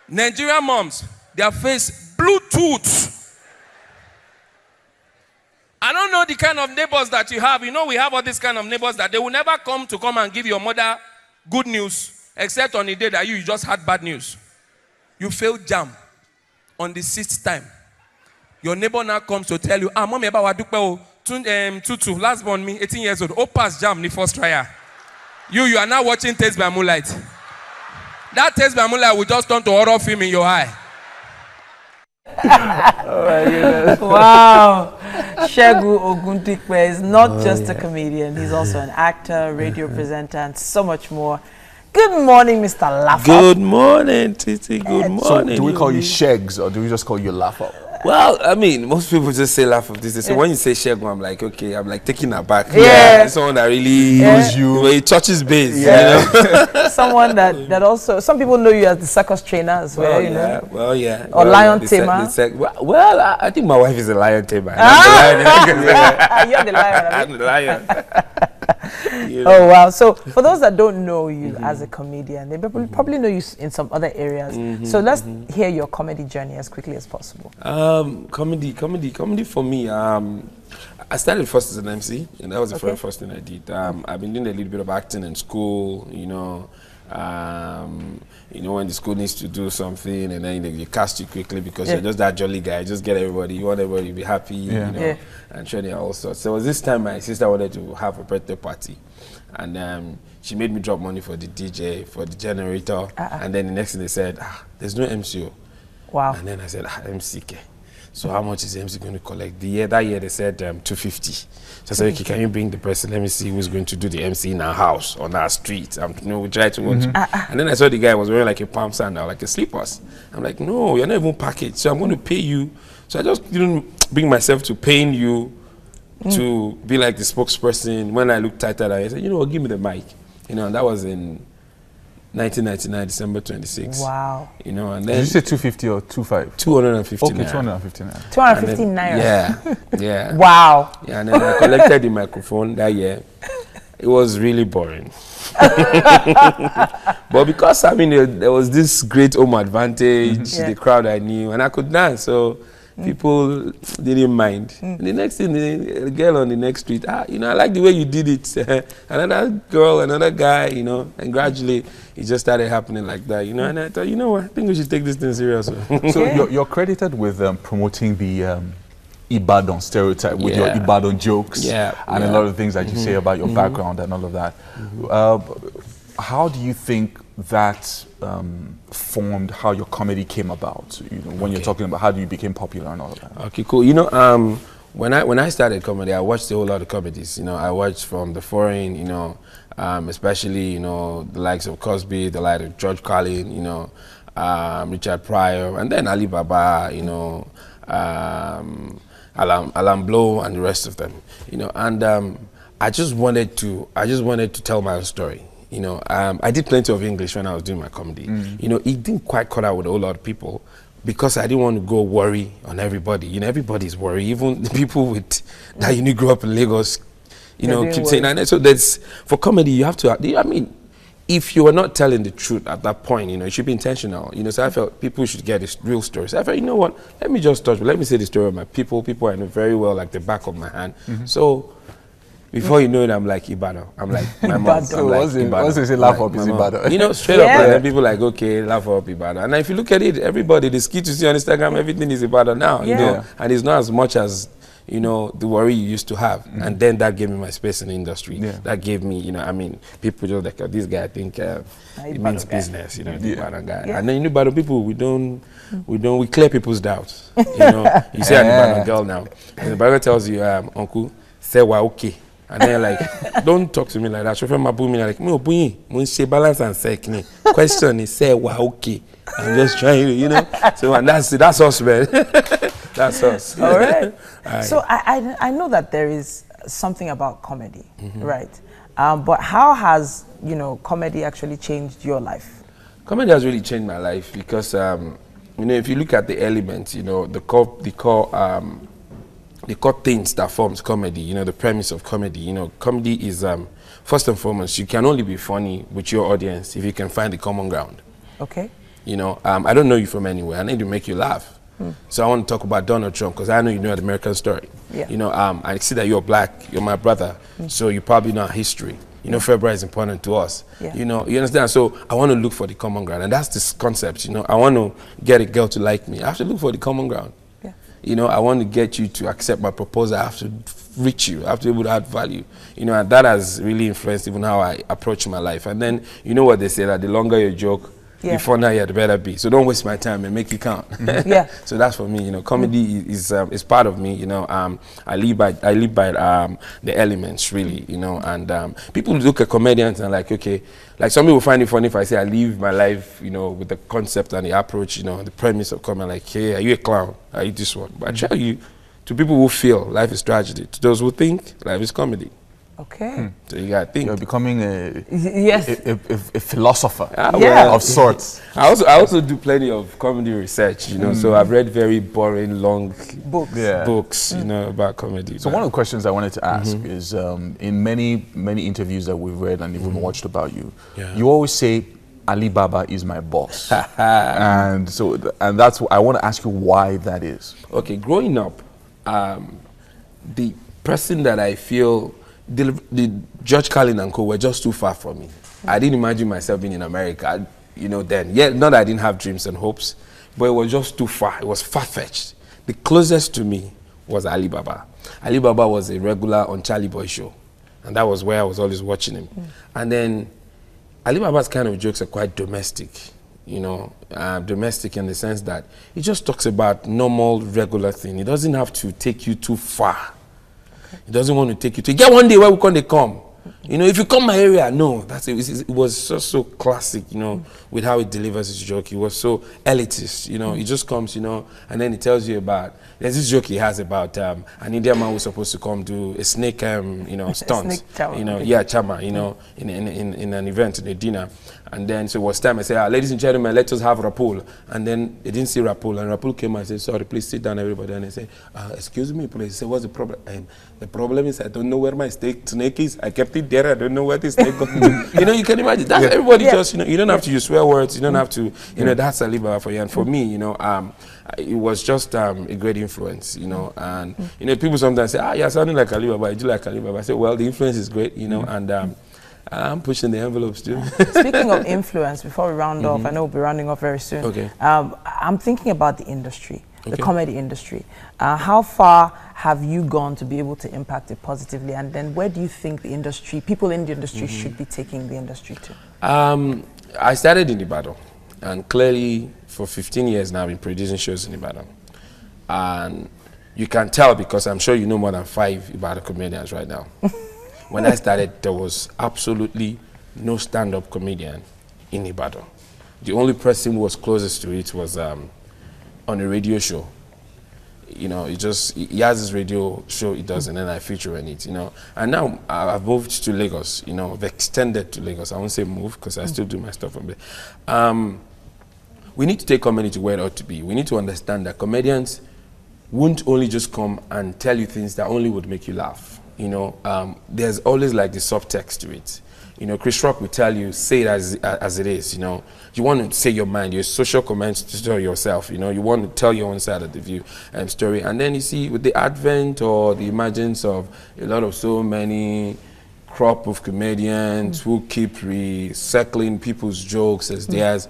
Nigerian moms, their face, Bluetooth. I don't know the kind of neighbors that you have. You know, we have all these kind of neighbors that they will never come and give your mother good news, except on the day that you just had bad news. You failed JAMB on the 6th time. Your neighbor now comes to tell you, mommy, about Tutu, last born me, 18 years old, pass JAMB the first trial. You are now watching Taste by Moonlight. That Taste by Moonlight will just turn to horror film in your eye. Oh my goodness. Wow. Segun Ogundipe is not just a comedian, he's also an actor, radio presenter, and so much more. Good morning, Mr. Laugh Up. Good morning, Titi. Good morning. So, do we call you Shegs or do we just call you Laugh Up? Well, I mean, most people just say Laugh Up. So when you say Shegun, I'm like, okay, I'm like taking that back. Yeah. Someone that really knows you. He touches base. Yeah. You know? Someone that also, some people know you as the circus trainer as well, you know? Well, yeah. Or lion tamer. Well, I think my wife is a lion tamer. You're the lion. I'm the lion. You know. Oh wow! So for those that don't know you as a comedian, they probably know you in some other areas. So let's hear your comedy journey as quickly as possible. Comedy for me. I started first as an MC, and that was the very first thing I did. I've been doing a little bit of acting in school, you know. When the school needs to do something, and then they cast you quickly because you're just that jolly guy. Just get everybody. You want everybody to be happy, you know, and training all sorts. So it was this time my sister wanted to have a birthday party, and she made me drop money for the DJ, for the generator, and then the next thing they said, "There's no MCO." Wow. And then I said, MCK. So how much is the MC going to collect? That year they said 250. So I said, okay, can you bring the person? Let me see who's going to do the MC in our house, on our street. We tried to go to. And then I saw the guy was wearing like a palm sandal, like a slippers. I'm like, no, you're not even packaged. So I'm going to pay you. So I just didn't bring myself to paying you to be like the spokesperson. When I looked tighter, I said, you know what, give me the mic. You know, and that was in 1999, December 26. Wow. You know, and then did you say 250 or 25? 250. Okay, 250 naira. 250 naira. Yeah, yeah. Wow. Yeah, and then I collected the microphone that year. It was really boring. But because I mean there was this great home advantage, the crowd I knew, and I could dance, so people didn't mind. And the next thing, the girl on the next street, you know, I like the way you did it. Another girl, another guy, you know, and gradually it just started happening like that, you know. And I thought, you know what, I think we should take this thing seriously. So you're credited with promoting the Ibadan stereotype with your Ibadan jokes and a lot of things that you say about your background and all of that. How do you think that formed how your comedy came about? You know, when you're talking about how you became popular and all of that. Okay, cool. You know, when I started comedy, I watched a whole lot of comedies. You know, I watched from the foreign, you know, especially, you know, the likes of Cosby, the likes of George Carlin, you know, Richard Pryor, and then Ali Baba, you know, Alan Blow, and the rest of them, you know. And I just wanted to tell my own story. You know, I did plenty of English when I was doing my comedy. You know, it didn't quite cut out with a whole lot of people, because I didn't want to go worry on everybody. You know, everybody's worried, even the people with that you grew up in Lagos, you know, keep saying that. So that's, for comedy, you have to, I mean, if you are not telling the truth at that point, you know, it should be intentional. You know, so I felt people should get this real story. So I felt, you know what, let me just touch, let me say the story of my people I know very well, like the back of my hand. So before you know it, I'm like Ibadan. I'm like my mom. I'm like Ibadan. Once they say laugh up, is Ibadan. You know, straight up, and then people like, okay, laugh up Ibadan. And if you look at it, everybody, the skit you see on Instagram, everything is Ibadan now. You know, and it's not as much as, you know, the worry you used to have. And then that gave me my space in the industry. That gave me, you know, I mean, people just like, this guy, I think it means business, you know, the Ibadan guy. And then, you know, Ibadan people, we clear people's doubts. You know, you say an Ibadan girl now, and the Bible tells you, uncle, say wa okay. And then like, don't talk to me like that. Chauffeur Mabu me like, me balance and say, question is say wa okay. I'm just trying to, you know. So and that's us, man. That's us. All right. So I know that there is something about comedy, right? But how has, you know, comedy actually changed your life? Comedy has really changed my life because, you know, if you look at the elements, you know, the core things that forms comedy, you know, the premise of comedy. You know, comedy is, first and foremost, you can only be funny with your audience if you can find the common ground. Okay. You know, I don't know you from anywhere. I need to make you laugh. So I want to talk about Donald Trump because I know you know the American story. You know, I see that you're black, you're my brother, so you probably know our history. You know, February is important to us. You know, you understand? So I want to look for the common ground, and that's this concept. You know, I want to get a girl to like me. I have to look for the common ground. You know, I want to get you to accept my proposal. I have to reach you. I have to be able to add value. You know, and that has really influenced even how I approach my life. And then, you know what they say, that the longer you joke, the funnier you better be. So don't waste my time and make it count. So that's for me. You know, comedy is part of me. You know, I live by the elements really. You know, and people look at comedians and like, okay, like some people find it funny if I say I live my life, you know, with the concept and the approach, you know, the premise of comedy. Like, hey, are you a clown? Are you this one? But I tell you, to people who feel life is tragedy, to those who think life is comedy. Okay. So you gotta think. You're becoming a philosopher of sorts. I also do plenty of comedy research, you know. So I've read very boring, long books, you know, about comedy. So one of the questions I wanted to ask is, in many interviews that we've read and even watched about you, you always say, Ali Baba is my boss. and that's I want to ask you why that is. Okay, growing up, the person that I feel the George Carlin and co were just too far from me. I didn't imagine myself being in America, you know, then. Yeah, not that I didn't have dreams and hopes, but it was just too far. It was far-fetched. The closest to me was Ali Baba. Ali Baba was a regular on Charlie Boy show, and that was where I was always watching him. And then Ali Baba's kind of jokes are quite domestic, you know, domestic in the sense that he just talks about normal, regular thing. He doesn't have to take you too far. He doesn't want to take you to get one day where we can't come. You know, if you come my area, no, that's it. It was just so classic, you know, with how he delivers his joke. He was so elitist, you know. He just comes, you know, and then he tells you about, there's this joke he has about an Indian man who's supposed to come do a snake, you know, stunt. You know, chama, you know, in an event, in a dinner. And then, so it was time I said, ladies and gentlemen, let us have Rapul. And then they didn't see Rapul. And Rapul came and said, sorry, please sit down, everybody. And they said, excuse me, please. He said, what's the problem? The problem is I don't know where my snake is. I kept it there. I don't know where the snake got to. You know, you can imagine. That's everybody just, you know, you don't have to use swear words. You don't have to, you know, that's Ali Baba for you. And for me, you know, it was just a great influence, you know. And, you know, people sometimes say, you're sounding like Ali Baba. I do like Ali Baba. I say, well, the influence is great, you know, and I'm pushing the envelopes too. Speaking of influence, before we round off, I know we'll be rounding off very soon. Okay. I'm thinking about the industry, the comedy industry. How far have you gone to be able to impact it positively? And then where do you think the industry, people in the industry should be taking the industry to? I started in Ibadan. And clearly, for 15 years now, I've been producing shows in Ibadan. And You can tell because I'm sure you know more than 5 Ibadan comedians right now. When I started, there was absolutely no stand-up comedian in Ibadan. The only person who was closest to it was on a radio show. You know, he has this radio show he does, and then I feature in it, you know. And now I've moved to Lagos, you know, I've extended to Lagos. I won't say move, because I still do my stuff from there. We need to take comedy to where it ought to be. We need to understand that comedians won't only just come and tell you things that only would make you laugh. You know, there's always like the subtext to it. You know, Chris Rock will tell you, say it as it is, you know. You want to say your mind, your social commentator yourself, you know. You want to tell your own side of the view and story. And then you see, with the advent or the emergence of a lot of so many crop of comedians who keep recycling people's jokes as theirs,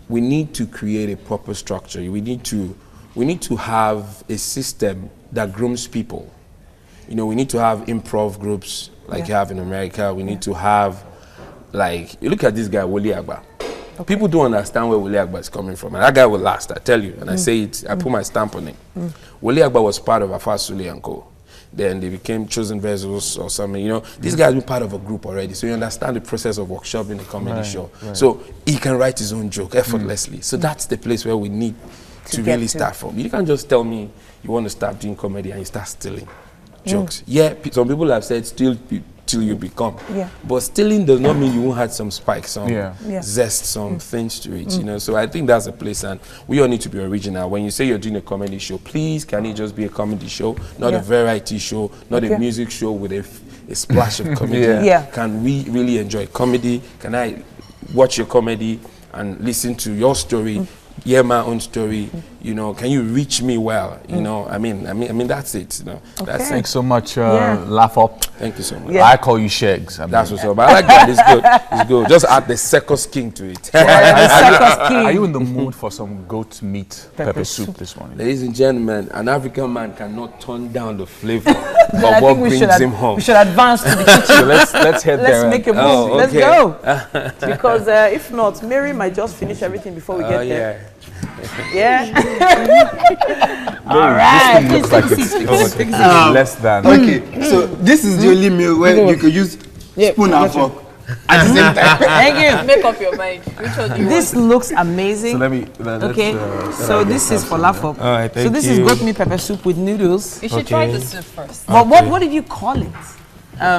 we need to create a proper structure. We need to have a system that grooms people. You know, we need to have improv groups like you have in America. We need to have, like, you look at this guy, Wole Agba. Okay. People don't understand where Wole Agba is coming from. And that guy will last, I tell you. And I say it, I put my stamp on it. Wole Agba was part of Afar Sule and Co. Then they became Chosen Vessels or something. You know, these guys been part of a group already. So you understand the process of workshopping a comedy show. Right. So he can write his own joke effortlessly. So that's the place where we need to really start from. You can't just tell me you want to start doing comedy and you start stealing jokes. Yeah, some people have said steal till you become. But stealing does not mean you won't have some spike, some zest, some things to it, you know. So I think that's a place, and we all need to be original. When you say you're doing a comedy show, please, can it just be a comedy show, not a variety show, not a music show with a splash of comedy? Can we really enjoy comedy? Can I watch your comedy and listen to your story? Hear my own story, you know. Can you reach me well? You know, I mean, that's it. You know, that's Thanks so much, Laugh Up. Thank you so much. I call you Shegs. That's what's up. I like that. It's good. It's good. Just add the circus king to it. Are you in the mood for some goat meat pepper soup this morning? Ladies and gentlemen, an African man cannot turn down the flavor of what brings him home. We should advance to the kitchen. So let's head there. Let's make a move. Let's go. Because if not, Mary might just finish everything before we get there. All right. This looks like it's less than. Okay, so this is the only meal where you could use spoon and fork at the same time. Thank you. Make up your mind. Which one do you This looks amazing. So let me. So this is for Laugh Up. All right, thank so this is goat meat pepper soup with noodles. You should try the soup first. But what did you call it?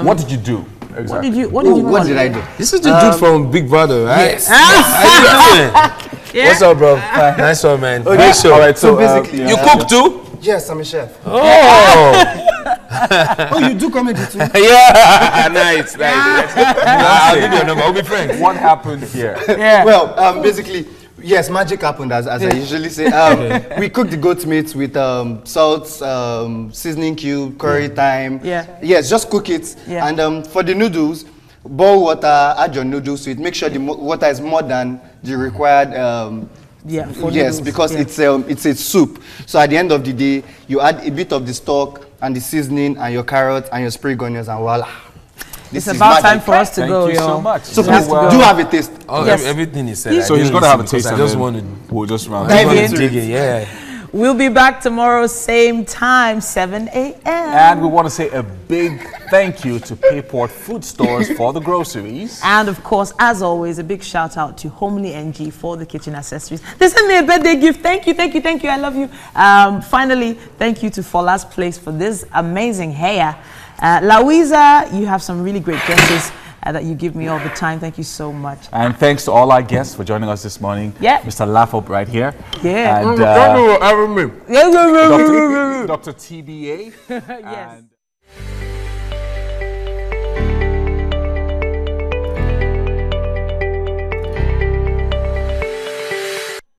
What did you do? Exactly. What did I do? This is the dude from Big Brother, right? Yes. How you doing? What's up, bro? Nice one, man. Okay. All right, So basically, you cook too? Yes, I'm a chef. Oh. Oh, you do comedy too? Yeah. Nice. I'll give you a number. We'll be friends. What happened here? Well, basically, yes, magic happened, as I usually say. We cooked the goat meat with salt, seasoning cube, curry thyme. Yes, just cook it. And for the noodles, boil water, add your noodles to it. Make sure the water is more than the required. Yes, because it's a soup. So at the end of the day, you add a bit of the stock and the seasoning and your carrots and your spring onions, and voila. It's about time for us to go, Thank you so much. So please do have a taste. Oh, everything is said. So he's going to have a taste. I just want to. We'll just round dig in. Yeah. We'll be back tomorrow, same time, 7 a.m. And we want to say a big thank you to Payport Food Stores for the groceries. And of course, as always, a big shout out to Homely NG for the kitchen accessories. They sent me a birthday gift. Thank you. I love you. Finally, thank you to Fola's Place for this amazing hair. Louisa, you have some really great guesses that you give me all the time. Thank you so much. And thanks to all our guests for joining us this morning. Mr. Laugh Up right here. And Dr. TBA. Yes.